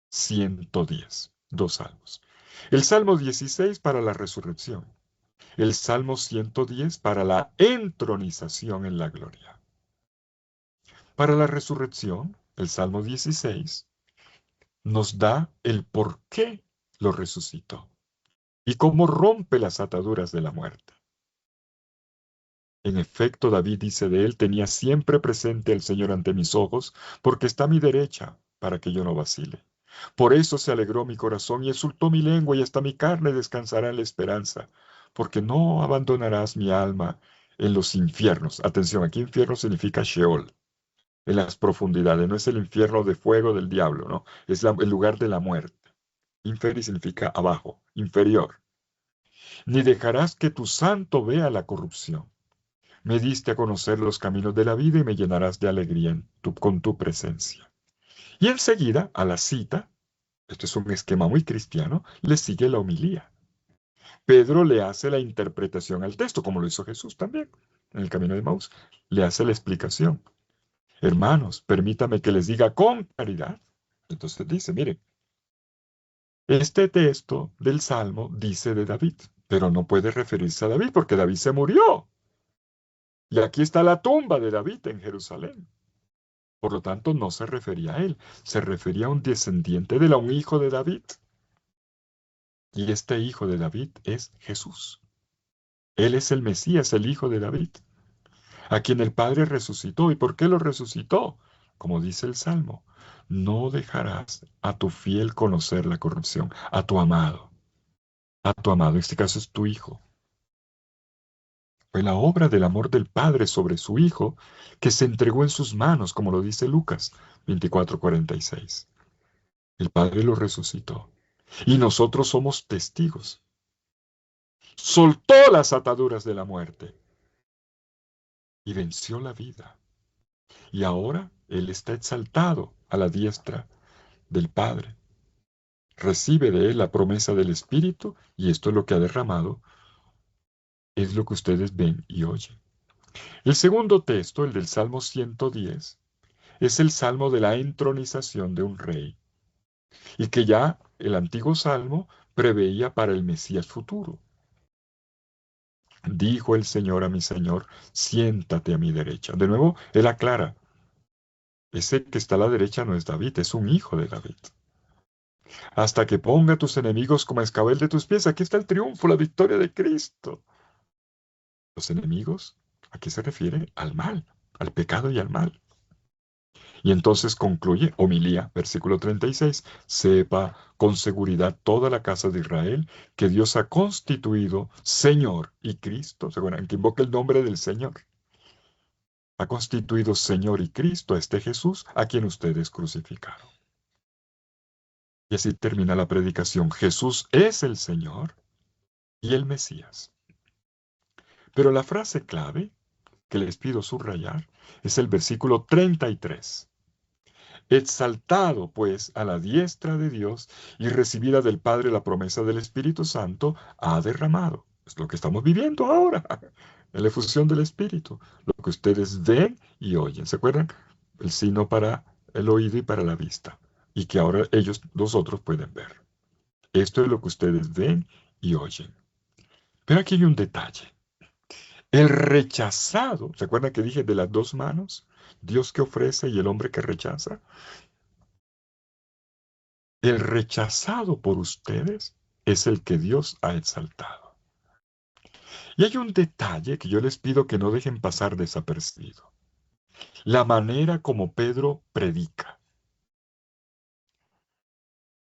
110, 2 salmos. El salmo 16 para la resurrección, el salmo 110 para la entronización en la gloria. Para la resurrección, el salmo 16 nos da el por qué lo resucitó y cómo rompe las ataduras de la muerte. En efecto, David dice de él, tenía siempre presente al Señor ante mis ojos, porque está a mi derecha, para que yo no vacile. Por eso se alegró mi corazón y exultó mi lengua, y hasta mi carne descansará en la esperanza, porque no abandonarás mi alma en los infiernos. Atención, aquí infierno significa Sheol, en las profundidades, no es el infierno de fuego del diablo, no, es el lugar de la muerte. Inferi significa abajo, inferior. Ni dejarás que tu santo vea la corrupción. Me diste a conocer los caminos de la vida y me llenarás de alegría con tu presencia. Y enseguida, a la cita, esto es un esquema muy cristiano, le sigue la homilía. Pedro le hace la interpretación al texto, como lo hizo Jesús también en el camino de Maús. Le hace la explicación. Hermanos, permítame que les diga con claridad. Entonces dice, miren, este texto del Salmo dice de David, pero no puede referirse a David porque David se murió. Y aquí está la tumba de David en Jerusalén. Por lo tanto, no se refería a él, se refería a un descendiente de él, a un hijo de David. Y este hijo de David es Jesús. Él es el Mesías, el hijo de David, a quien el Padre resucitó. ¿Y por qué lo resucitó? Como dice el Salmo, no dejarás a tu fiel conocer la corrupción, a tu amado. A tu amado, en este caso es tu hijo. Fue la obra del amor del Padre sobre su Hijo que se entregó en sus manos, como lo dice Lucas 24:46. El Padre lo resucitó y nosotros somos testigos. Soltó las ataduras de la muerte y venció la vida. Y ahora Él está exaltado a la diestra del Padre. Recibe de Él la promesa del Espíritu y esto es lo que ha derramado, es lo que ustedes ven y oyen. El segundo texto, el del Salmo 110, es el salmo de la entronización de un rey, y que ya el antiguo salmo preveía para el Mesías futuro. Dijo el Señor a mi Señor, siéntate a mi derecha. De nuevo, él aclara, ese que está a la derecha no es David, es un hijo de David. Hasta que ponga a tus enemigos como escabel de tus pies. Aquí está el triunfo, la victoria de Cristo. Los enemigos, ¿a qué se refiere? Al mal, al pecado y al mal. Y entonces concluye, homilía, versículo 36, sepa con seguridad toda la casa de Israel que Dios ha constituido Señor y Cristo, ¿se acuerdan? Que invoca el nombre del Señor. Ha constituido Señor y Cristo a este Jesús a quien ustedes crucificaron. Y así termina la predicación. Jesús es el Señor y el Mesías. Pero la frase clave que les pido subrayar es el versículo 33. Exaltado, pues, a la diestra de Dios y recibida del Padre la promesa del Espíritu Santo, ha derramado. Es lo que estamos viviendo ahora, en la efusión del Espíritu, lo que ustedes ven y oyen. ¿Se acuerdan? El signo para el oído y para la vista, y que ahora ellos, nosotros pueden ver. Esto es lo que ustedes ven y oyen. Pero aquí hay un detalle. El rechazado, ¿se acuerdan que dije de las dos manos? Dios que ofrece y el hombre que rechaza. El rechazado por ustedes es el que Dios ha exaltado. Y hay un detalle que yo les pido que no dejen pasar desapercibido. La manera como Pedro predica.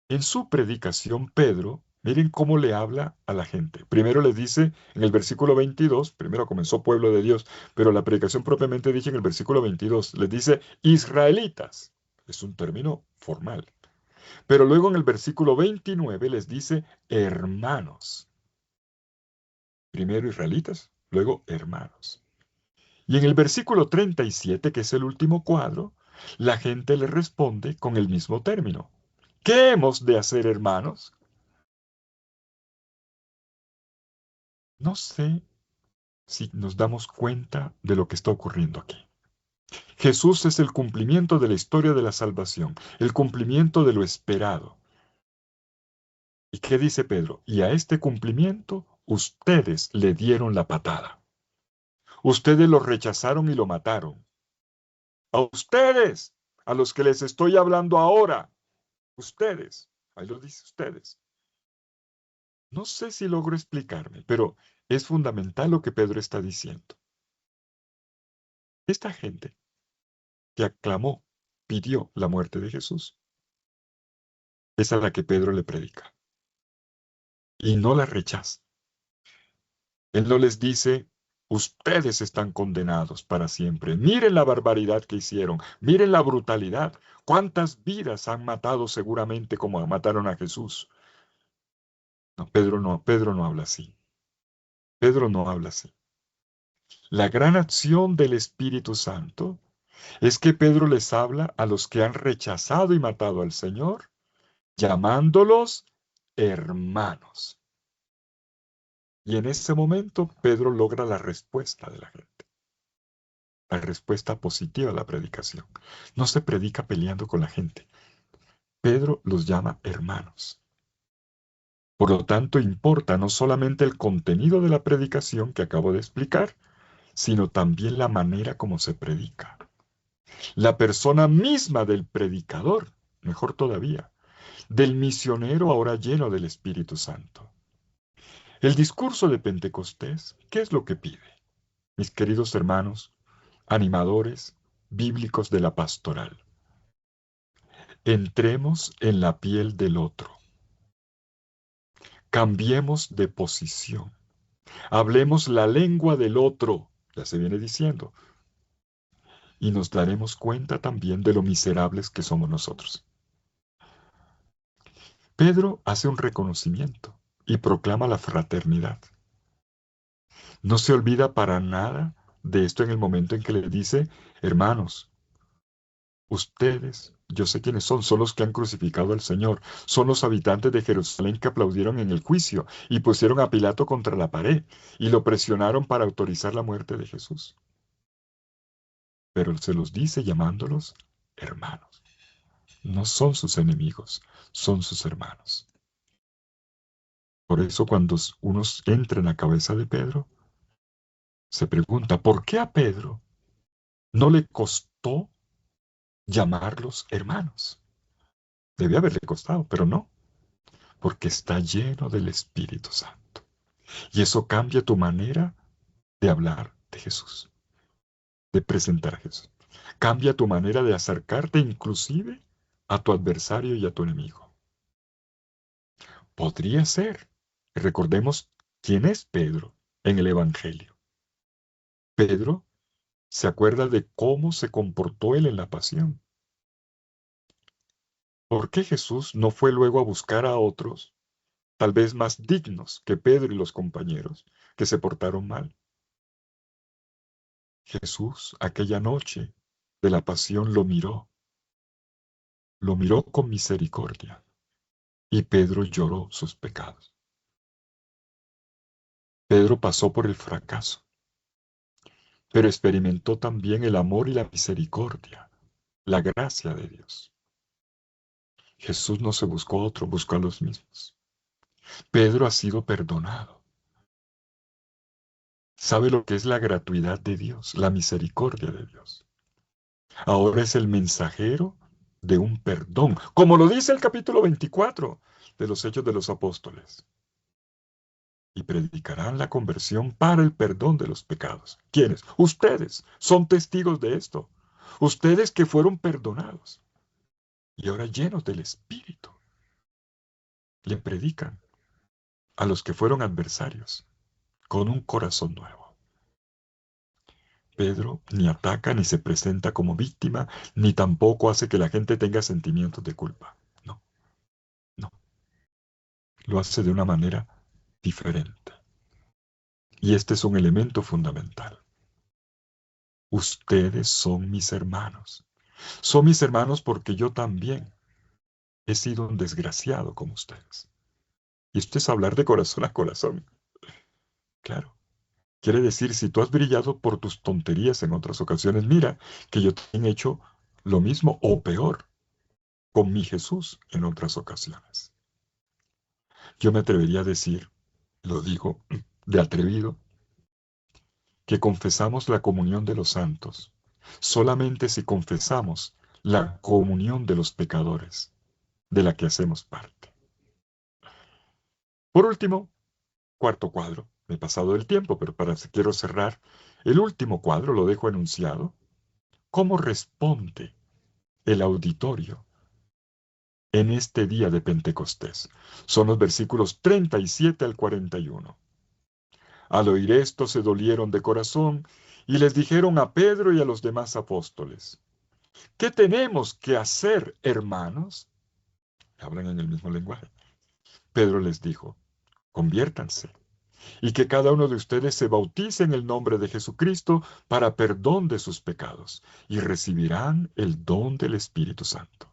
En su predicación, Pedro, miren cómo le habla a la gente. Primero les dice en el versículo 22, primero comenzó pueblo de Dios, pero la predicación propiamente dice en el versículo 22, les dice israelitas. Es un término formal. Pero luego en el versículo 29 les dice hermanos. Primero israelitas, luego hermanos. Y en el versículo 37, que es el último cuadro, la gente le responde con el mismo término. ¿Qué hemos de hacer, hermanos? No sé si nos damos cuenta de lo que está ocurriendo aquí. Jesús es el cumplimiento de la historia de la salvación, el cumplimiento de lo esperado. ¿Y qué dice Pedro? Y a este cumplimiento ustedes le dieron la patada. Ustedes lo rechazaron y lo mataron. A ustedes, a los que les estoy hablando ahora, ustedes, ahí lo dice ustedes. No sé si logro explicarme, pero es fundamental lo que Pedro está diciendo. Esta gente que aclamó, pidió la muerte de Jesús, es a la que Pedro le predica. Y no la rechaza. Él no les dice, ustedes están condenados para siempre. Miren la barbaridad que hicieron. Miren la brutalidad. ¿Cuántas vidas han matado seguramente como mataron a Jesús? No, Pedro no habla así. Pedro no habla así. La gran acción del Espíritu Santo es que Pedro les habla a los que han rechazado y matado al Señor, llamándolos hermanos. Y en ese momento Pedro logra la respuesta de la gente, la respuesta positiva a la predicación. No se predica peleando con la gente. Pedro los llama hermanos. Por lo tanto, importa no solamente el contenido de la predicación que acabo de explicar, sino también la manera como se predica. La persona misma del predicador, mejor todavía, del misionero ahora lleno del Espíritu Santo. El discurso de Pentecostés, ¿qué es lo que pide? Mis queridos hermanos, animadores bíblicos de la pastoral, entremos en la piel del otro, cambiemos de posición, hablemos la lengua del otro, ya se viene diciendo, y nos daremos cuenta también de lo miserables que somos nosotros. Pedro hace un reconocimiento y proclama la fraternidad. No se olvida para nada de esto en el momento en que le dice, hermanos, ustedes, yo sé quiénes son los que han crucificado al Señor, son los habitantes de Jerusalén que aplaudieron en el juicio y pusieron a Pilato contra la pared y lo presionaron para autorizar la muerte de Jesús. Pero se los dice llamándolos hermanos. No son sus enemigos, son sus hermanos. Por eso cuando uno entra en la cabeza de Pedro, se pregunta, ¿por qué a Pedro no le costó llamarlos hermanos? Debe haberle costado, pero no, porque está lleno del Espíritu Santo. Y eso cambia tu manera de hablar de Jesús, de presentar a Jesús. Cambia tu manera de acercarte inclusive a tu adversario y a tu enemigo. Podría ser. Recordemos quién es Pedro en el Evangelio. Pedro se acuerda de cómo se comportó él en la pasión. ¿Por qué Jesús no fue luego a buscar a otros, tal vez más dignos que Pedro y los compañeros, que se portaron mal? Jesús, aquella noche de la pasión, lo miró con misericordia, y Pedro lloró sus pecados. Pedro pasó por el fracaso, pero experimentó también el amor y la misericordia, la gracia de Dios. Jesús no se buscó a otro, buscó a los mismos. Pedro ha sido perdonado. Sabe lo que es la gratuidad de Dios, la misericordia de Dios. Ahora es el mensajero de un perdón, como lo dice el capítulo 24 de los Hechos de los Apóstoles. Y predicarán la conversión para el perdón de los pecados. ¿Quiénes? Ustedes son testigos de esto. Ustedes que fueron perdonados y ahora llenos del Espíritu, le predican a los que fueron adversarios con un corazón nuevo. Pedro ni ataca ni se presenta como víctima, ni tampoco hace que la gente tenga sentimientos de culpa. No, no. Lo hace de una manera diferente. Y este es un elemento fundamental. Ustedes son mis hermanos. Son mis hermanos porque yo también he sido un desgraciado como ustedes. Y esto es hablar de corazón a corazón. Claro. Quiere decir, si tú has brillado por tus tonterías en otras ocasiones, mira que yo también he hecho lo mismo o peor con mi Jesús en otras ocasiones. Yo me atrevería a decir, lo digo de atrevido, que confesamos la comunión de los santos solamente si confesamos la comunión de los pecadores, de la que hacemos parte. Por último, cuarto cuadro, me he pasado el tiempo, pero quiero cerrar El último cuadro lo dejo enunciado. ¿Cómo responde el auditorio en este día de Pentecostés? Son los versículos 37 al 41. Al oír esto se dolieron de corazón y les dijeron a Pedro y a los demás apóstoles: ¿qué tenemos que hacer, hermanos? Hablan en el mismo lenguaje. Pedro les dijo: conviértanse y que cada uno de ustedes se bautice en el nombre de Jesucristo para perdón de sus pecados y recibirán el don del Espíritu Santo.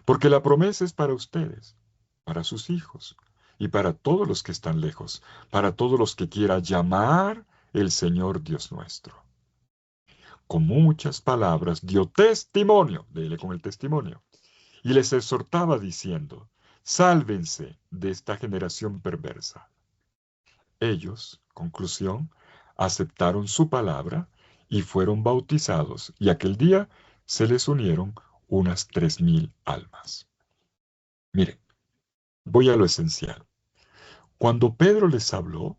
Porque la promesa es para ustedes, para sus hijos y para todos los que están lejos, para todos los que quiera llamar el Señor Dios nuestro. Con muchas palabras dio testimonio, léele con el testimonio, y les exhortaba diciendo: sálvense de esta generación perversa. Ellos, conclusión, aceptaron su palabra y fueron bautizados, y aquel día se les unieron unas 3,000 almas. Miren, voy a lo esencial. Cuando Pedro les habló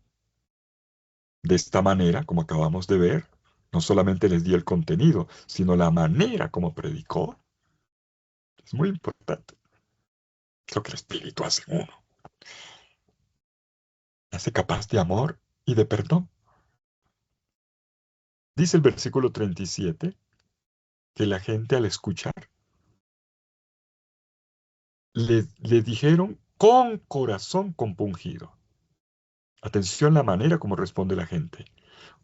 de esta manera, como acabamos de ver, no solamente les dio el contenido, sino la manera como predicó. Es muy importante. Es lo que el Espíritu hace en uno. Hace capaz de amor y de perdón. Dice el versículo 37 que la gente, al escuchar, le dijeron con corazón compungido. Atención la manera como responde la gente.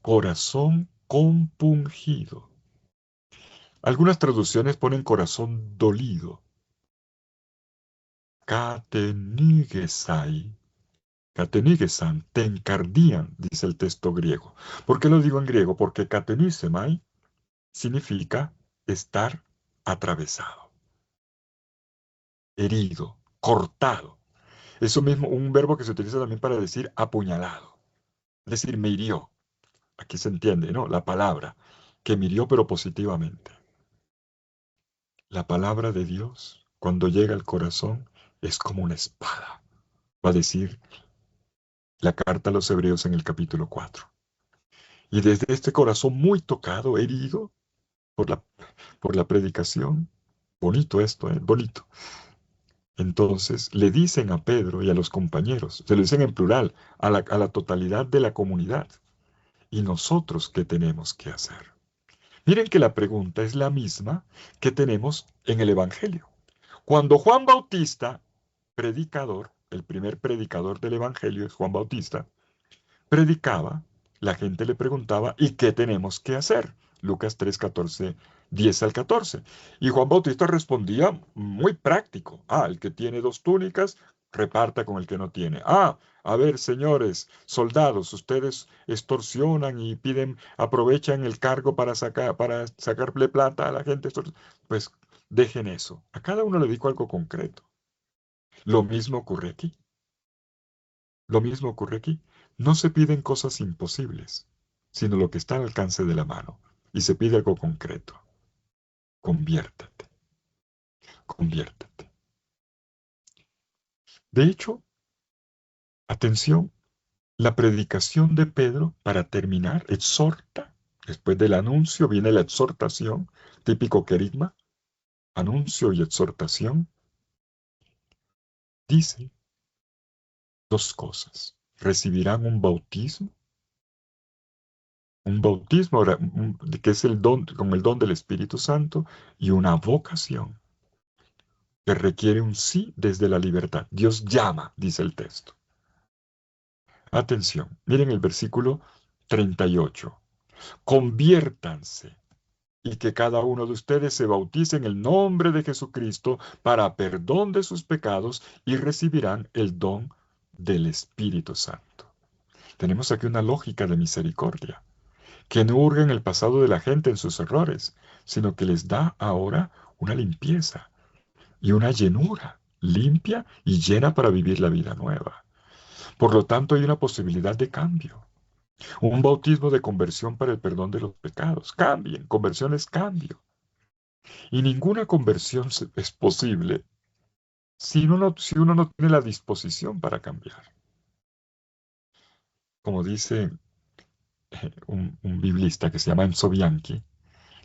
Corazón compungido. Algunas traducciones ponen corazón dolido. Katenigesai. Katenigesan, te encardían, dice el texto griego. ¿Por qué lo digo en griego? Porque katenisemai significa estar atravesado, herido, cortado. Eso mismo, un verbo que se utiliza también para decir apuñalado. Es decir, me hirió. Aquí se entiende, ¿no? La palabra, que me hirió pero positivamente. La palabra de Dios, cuando llega al corazón, es como una espada. Va a decir la carta a los Hebreos en el capítulo 4. Y desde este corazón muy tocado, herido por la predicación, bonito esto, bonito. Entonces le dicen a Pedro y a los compañeros, se lo dicen en plural, a la totalidad de la comunidad. ¿Y nosotros qué tenemos que hacer? Miren que la pregunta es la misma que tenemos en el Evangelio. Cuando Juan Bautista, predicador, el primer predicador del Evangelio es Juan Bautista, predicaba, la gente le preguntaba: ¿y qué tenemos que hacer? Lucas 3, 14, 10 al 14. Y Juan Bautista respondía muy práctico. El que tiene 2 túnicas, reparta con el que no tiene. A ver, señores, soldados, ustedes extorsionan y aprovechan el cargo para sacarle plata a la gente. Pues dejen eso. A cada uno le dijo algo concreto. Lo mismo ocurre aquí. Lo mismo ocurre aquí. No se piden cosas imposibles, sino lo que está al alcance de la mano. Y se pide algo concreto. Conviértate. Conviértate. De hecho, atención, la predicación de Pedro, para terminar, exhorta. Después del anuncio viene la exhortación, típico querigma, anuncio y exhortación. Dice 2 cosas. Recibirán un bautismo que es el don, con el don del Espíritu Santo, y una vocación que requiere un sí desde la libertad. Dios llama, dice el texto. Atención, miren el versículo 38. Conviértanse y que cada uno de ustedes se bautice en el nombre de Jesucristo para perdón de sus pecados y recibirán el don del Espíritu Santo. Tenemos aquí una lógica de misericordia, que no hurga en el pasado de la gente en sus errores, sino que les da ahora una limpieza y una llenura limpia y llena para vivir la vida nueva. Por lo tanto, hay una posibilidad de cambio, un bautismo de conversión para el perdón de los pecados. Cambien, conversión es cambio. Y ninguna conversión es posible si uno no tiene la disposición para cambiar. Como dice un biblista que se llama Enzo Bianchi,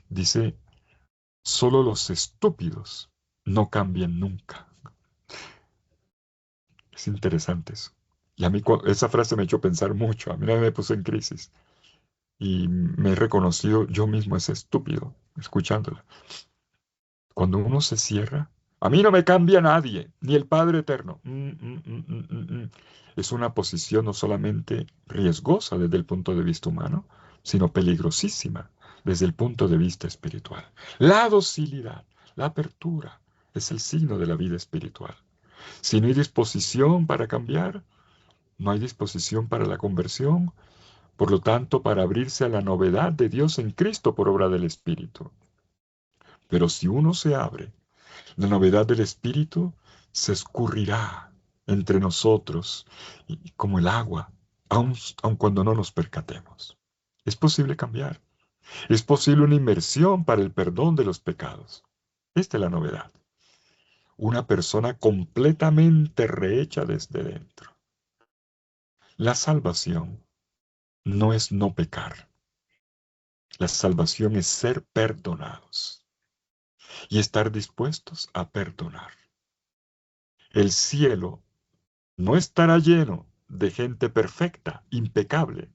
dice, solo los estúpidos no cambian nunca. Es interesante eso. Y a mí esa frase me echó a pensar mucho. A mí me puso en crisis. Y me he reconocido yo mismo ese estúpido, escuchándola. Cuando uno se cierra, a mí no me cambia nadie, ni el Padre Eterno. Es una posición no solamente riesgosa desde el punto de vista humano, sino peligrosísima desde el punto de vista espiritual. La docilidad, la apertura, es el signo de la vida espiritual. Si no hay disposición para cambiar, no hay disposición para la conversión, por lo tanto, para abrirse a la novedad de Dios en Cristo por obra del Espíritu. Pero si uno se abre, la novedad del Espíritu se escurrirá entre nosotros como el agua, aun cuando no nos percatemos. Es posible cambiar. Es posible una inmersión para el perdón de los pecados. Esta es la novedad. Una persona completamente rehecha desde dentro. La salvación no es no pecar. La salvación es ser perdonados y estar dispuestos a perdonar. El cielo no estará lleno de gente perfecta, impecable,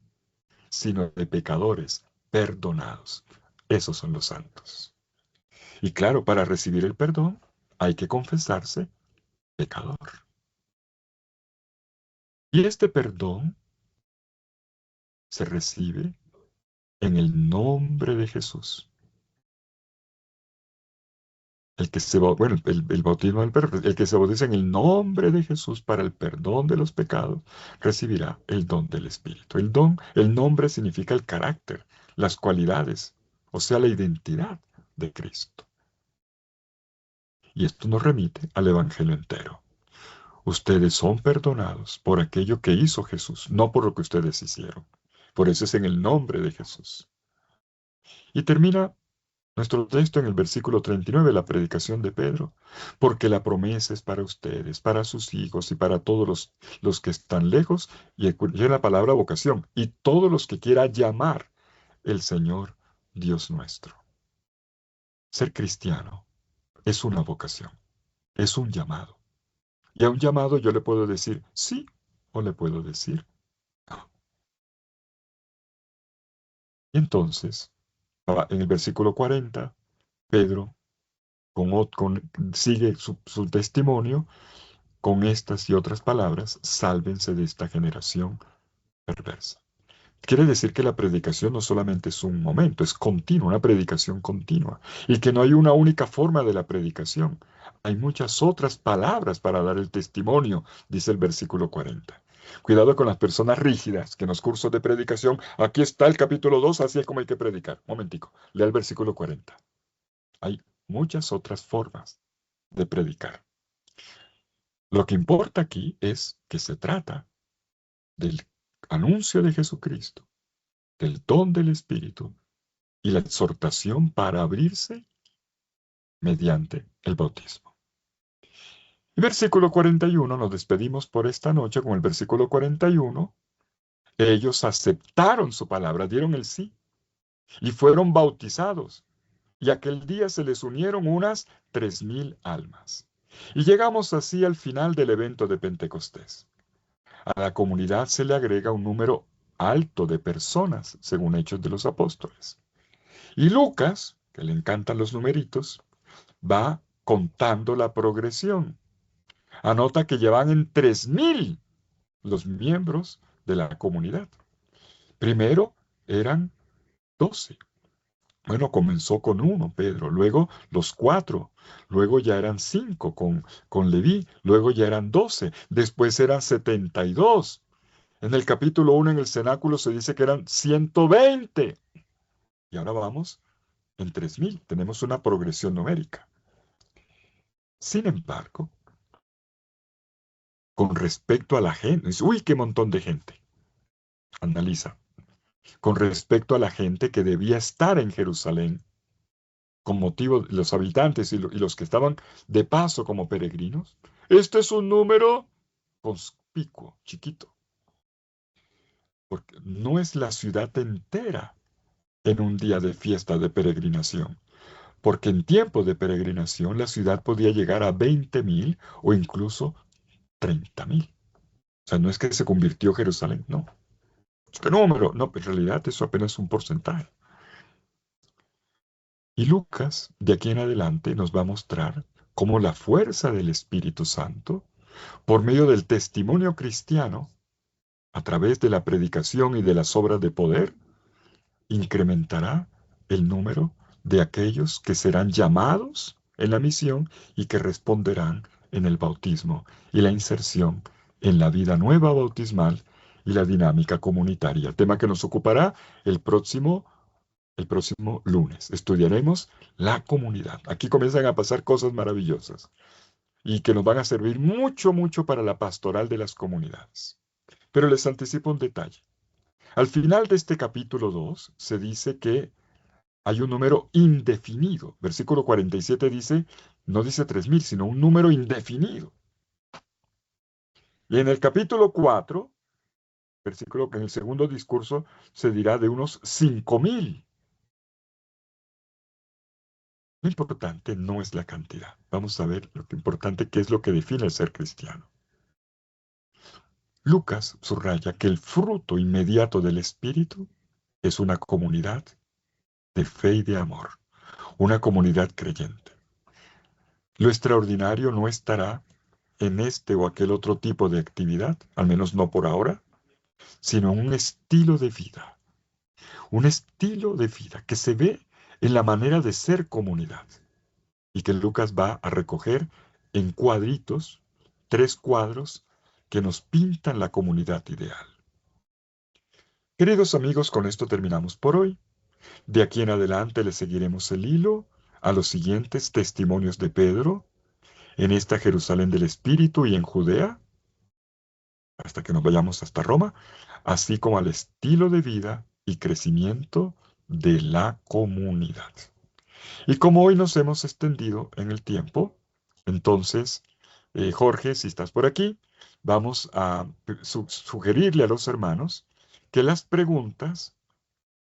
sino de pecadores perdonados. Esos son los santos. Y claro, para recibir el perdón hay que confesarse pecador. Y este perdón se recibe en el nombre de Jesús. El que se, bueno, el bautismo del el que se bautiza en el nombre de Jesús para el perdón de los pecados, recibirá el don del Espíritu. El don, el nombre significa el carácter, las cualidades, o sea, la identidad de Cristo. Y esto nos remite al Evangelio entero. Ustedes son perdonados por aquello que hizo Jesús, no por lo que ustedes hicieron. Por eso es en el nombre de Jesús. Y termina nuestro texto en el versículo 39, la predicación de Pedro, porque la promesa es para ustedes, para sus hijos y para todos los que están lejos, y escuchen la palabra vocación, y todos los que quiera llamar el Señor Dios nuestro. Ser cristiano es una vocación, es un llamado. Y a un llamado yo le puedo decir sí o le puedo decir no. Y entonces, en el versículo 40, Pedro sigue su testimonio con estas y otras palabras, sálvense de esta generación perversa. Quiere decir que la predicación no solamente es un momento, es continua, una predicación continua. Y que no hay una única forma de la predicación. Hay muchas otras palabras para dar el testimonio, dice el versículo 40. Cuidado con las personas rígidas que en los cursos de predicación, aquí está el capítulo 2, así es como hay que predicar. Momentico, lea el versículo 40. Hay muchas otras formas de predicar. Lo que importa aquí es que se trata del anuncio de Jesucristo, del don del Espíritu y la exhortación para abrirse mediante el bautismo. Y versículo 41, nos despedimos por esta noche con el versículo 41. Ellos aceptaron su palabra, dieron el sí y fueron bautizados. Y aquel día se les unieron unas 3,000 almas. Y llegamos así al final del evento de Pentecostés. A la comunidad se le agrega un número alto de personas, según Hechos de los Apóstoles. Y Lucas, que le encantan los numeritos, va contando la progresión. Anota que llevan en 3,000 los miembros de la comunidad. Primero eran 12. Bueno, comenzó con 1, Pedro, luego los 4, luego ya eran 5 con Leví, luego ya eran 12, después eran 72. En el capítulo 1 en el cenáculo se dice que eran 120. Y ahora vamos en 3,000. Tenemos una progresión numérica. Sin embargo, con respecto a la gente, uy, qué montón de gente. Analiza. Con respecto a la gente que debía estar en Jerusalén, con motivo de los habitantes y los que estaban de paso como peregrinos, este es un número conspicuo, chiquito. porque no es la ciudad entera en un día de fiesta de peregrinación, porque en tiempo de peregrinación la ciudad podía llegar a 20.000 o incluso 30.000. O sea, no es que se convirtió Jerusalén, no. ¿Qué número? No, pero en realidad eso apenas es un porcentaje. Y Lucas, de aquí en adelante, nos va a mostrar cómo la fuerza del Espíritu Santo, por medio del testimonio cristiano, a través de la predicación y de las obras de poder, incrementará el número de aquellos que serán llamados en la misión y que responderán en el bautismo y la inserción en la vida nueva bautismal y la dinámica comunitaria. Tema que nos ocupará el próximo lunes. Estudiaremos la comunidad. Aquí comienzan a pasar cosas maravillosas y que nos van a servir mucho, mucho para la pastoral de las comunidades. Pero les anticipo un detalle. Al final de este capítulo 2 se dice que hay un número indefinido. Versículo 47 dice, no dice 3.000, sino un número indefinido. Y en el capítulo 4, versículo que en el segundo discurso se dirá de unos 5.000. Lo importante no es la cantidad. Vamos a ver lo que importante que es lo que define el ser cristiano. Lucas subraya que el fruto inmediato del Espíritu es una comunidad de fe y de amor, una comunidad creyente. Lo extraordinario no estará en este o aquel otro tipo de actividad, al menos no por ahora, sino en un estilo de vida que se ve en la manera de ser comunidad y que Lucas va a recoger en cuadritos, 3 cuadros que nos pintan la comunidad ideal. Queridos amigos, con esto terminamos por hoy. De aquí en adelante le seguiremos el hilo a los siguientes testimonios de Pedro en esta Jerusalén del Espíritu y en Judea, hasta que nos vayamos hasta Roma, así como al estilo de vida y crecimiento de la comunidad. Y como hoy nos hemos extendido en el tiempo, entonces, Jorge, si estás por aquí, vamos a sugerirle a los hermanos que las preguntas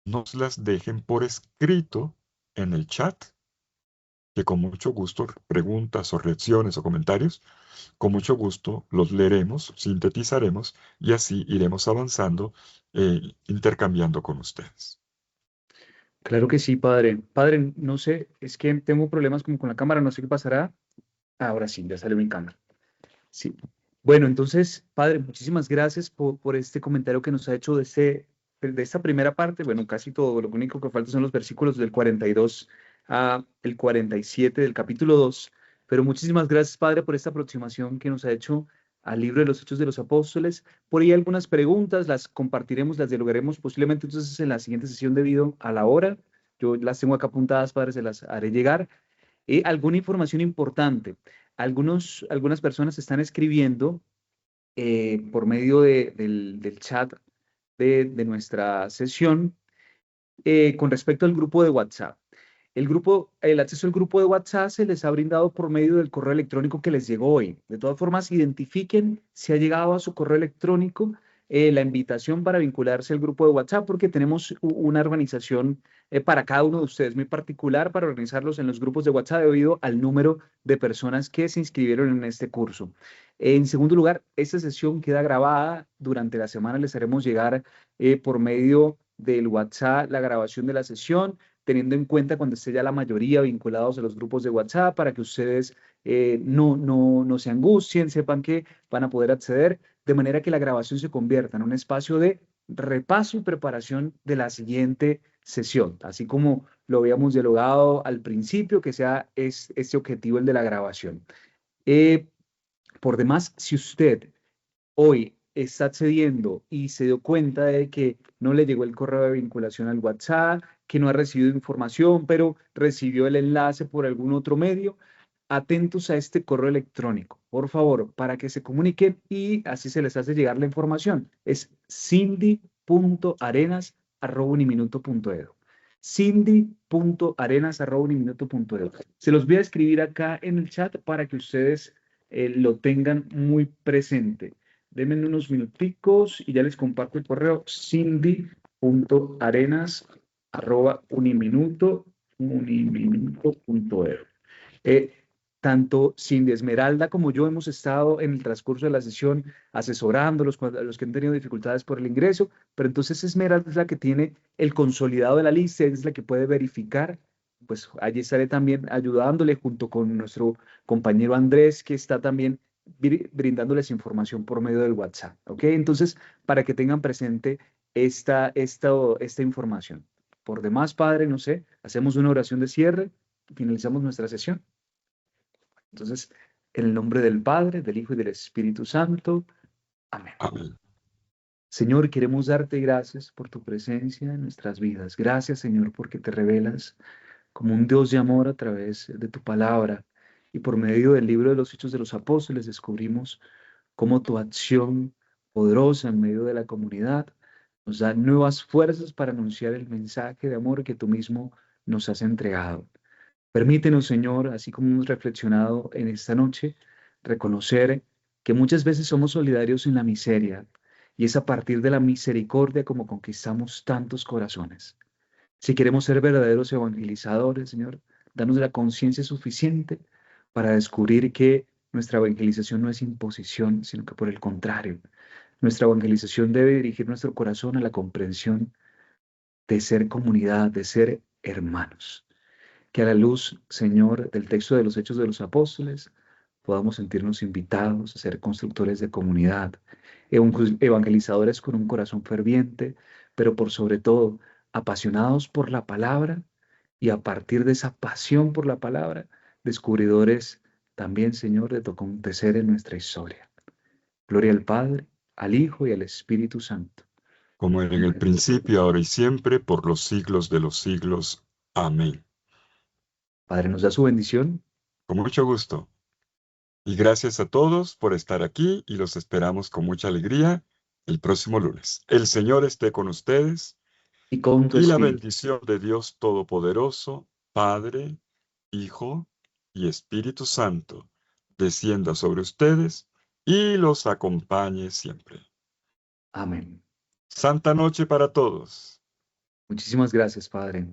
nos las dejen por escrito en el chat, que con mucho gusto, preguntas o reacciones o comentarios, con mucho gusto los leeremos, sintetizaremos y así iremos avanzando, intercambiando con ustedes. Claro que sí, padre. Padre, no sé, es que tengo problemas como con la cámara, no sé qué pasará. Ahora sí, ya salió mi cámara. Sí. Bueno, entonces, padre, muchísimas gracias por este comentario que nos ha hecho de esta primera parte. Bueno, casi todo. Lo único que falta son los versículos del 42 a el 47 del capítulo 2. Pero muchísimas gracias, padre, por esta aproximación que nos ha hecho al libro de los Hechos de los Apóstoles. Por ahí algunas preguntas, las compartiremos, las dialogaremos posiblemente entonces en la siguiente sesión debido a la hora. Yo las tengo acá apuntadas, padre, se las haré llegar. Alguna información importante. Algunas personas están escribiendo por medio del chat de nuestra sesión con respecto al grupo de WhatsApp. El acceso al grupo de WhatsApp se les ha brindado por medio del correo electrónico que les llegó hoy. De todas formas, identifiquen si ha llegado a su correo electrónico la invitación para vincularse al grupo de WhatsApp, porque tenemos una organización para cada uno de ustedes muy particular para organizarlos en los grupos de WhatsApp debido al número de personas que se inscribieron en este curso. En segundo lugar, esta sesión queda grabada. Durante la semana les haremos llegar por medio del WhatsApp la grabación de la sesión, teniendo en cuenta cuando esté ya la mayoría vinculados a los grupos de WhatsApp para que ustedes no se angustien, sepan que van a poder acceder, de manera que la grabación se convierta en un espacio de repaso y preparación de la siguiente sesión, así como lo habíamos dialogado al principio, que sea este objetivo el de la grabación. Eh, por demás, si usted hoy está accediendo y se dio cuenta de que no le llegó el correo de vinculación al WhatsApp, que no ha recibido información, pero recibió el enlace por algún otro medio, atentos a este correo electrónico, por favor, para que se comuniquen y así se les hace llegar la información. Es cindy.arenas@uniminuto.edu. cindy.arenas@uniminuto.edu. Se los voy a escribir acá en el chat para que ustedes lo tengan muy presente. Denme unos minuticos y ya les comparto el correo cindy.arenas@uniminuto.edu. Tanto Cindy Esmeralda como yo hemos estado en el transcurso de la sesión asesorando a los que han tenido dificultades por el ingreso, pero entonces Esmeralda es la que tiene el consolidado de la lista, es la que puede verificar. Pues allí estaré también ayudándole junto con nuestro compañero Andrés, que está también brindándoles información por medio del WhatsApp. ¿Ok? Entonces, para que tengan presente esta información. Por demás, Padre, no sé, hacemos una oración de cierre, finalizamos nuestra sesión. Entonces, en el nombre del Padre, del Hijo y del Espíritu Santo. Amén. Amén. Señor, queremos darte gracias por tu presencia en nuestras vidas. Gracias, Señor, porque te revelas como un Dios de amor a través de tu palabra. Y por medio del libro de los Hechos de los Apóstoles descubrimos cómo tu acción poderosa en medio de la comunidad nos da nuevas fuerzas para anunciar el mensaje de amor que tú mismo nos has entregado. Permítenos, Señor, así como hemos reflexionado en esta noche, reconocer que muchas veces somos solidarios en la miseria y es a partir de la misericordia como conquistamos tantos corazones. Si queremos ser verdaderos evangelizadores, Señor, danos la conciencia suficiente para descubrir que nuestra evangelización no es imposición, sino que por el contrario, nuestra evangelización debe dirigir nuestro corazón a la comprensión de ser comunidad, de ser hermanos. Que a la luz, Señor, del texto de los Hechos de los Apóstoles, podamos sentirnos invitados a ser constructores de comunidad, evangelizadores con un corazón ferviente, pero por sobre todo apasionados por la palabra y a partir de esa pasión por la palabra, descubridores también, Señor, de tu acontecer en nuestra historia. Gloria al Padre, al Hijo y al Espíritu Santo. Como era en el principio, ahora y siempre, por los siglos de los siglos. Amén. Padre, nos da su bendición. Con mucho gusto. Y gracias a todos por estar aquí y los esperamos con mucha alegría el próximo lunes. El Señor esté con ustedes Y con tu y la Espíritu. bendición de Dios Todopoderoso, Padre, Hijo y Espíritu Santo, descienda sobre ustedes y los acompañe siempre. Amén. Santa noche para todos. Muchísimas gracias, Padre.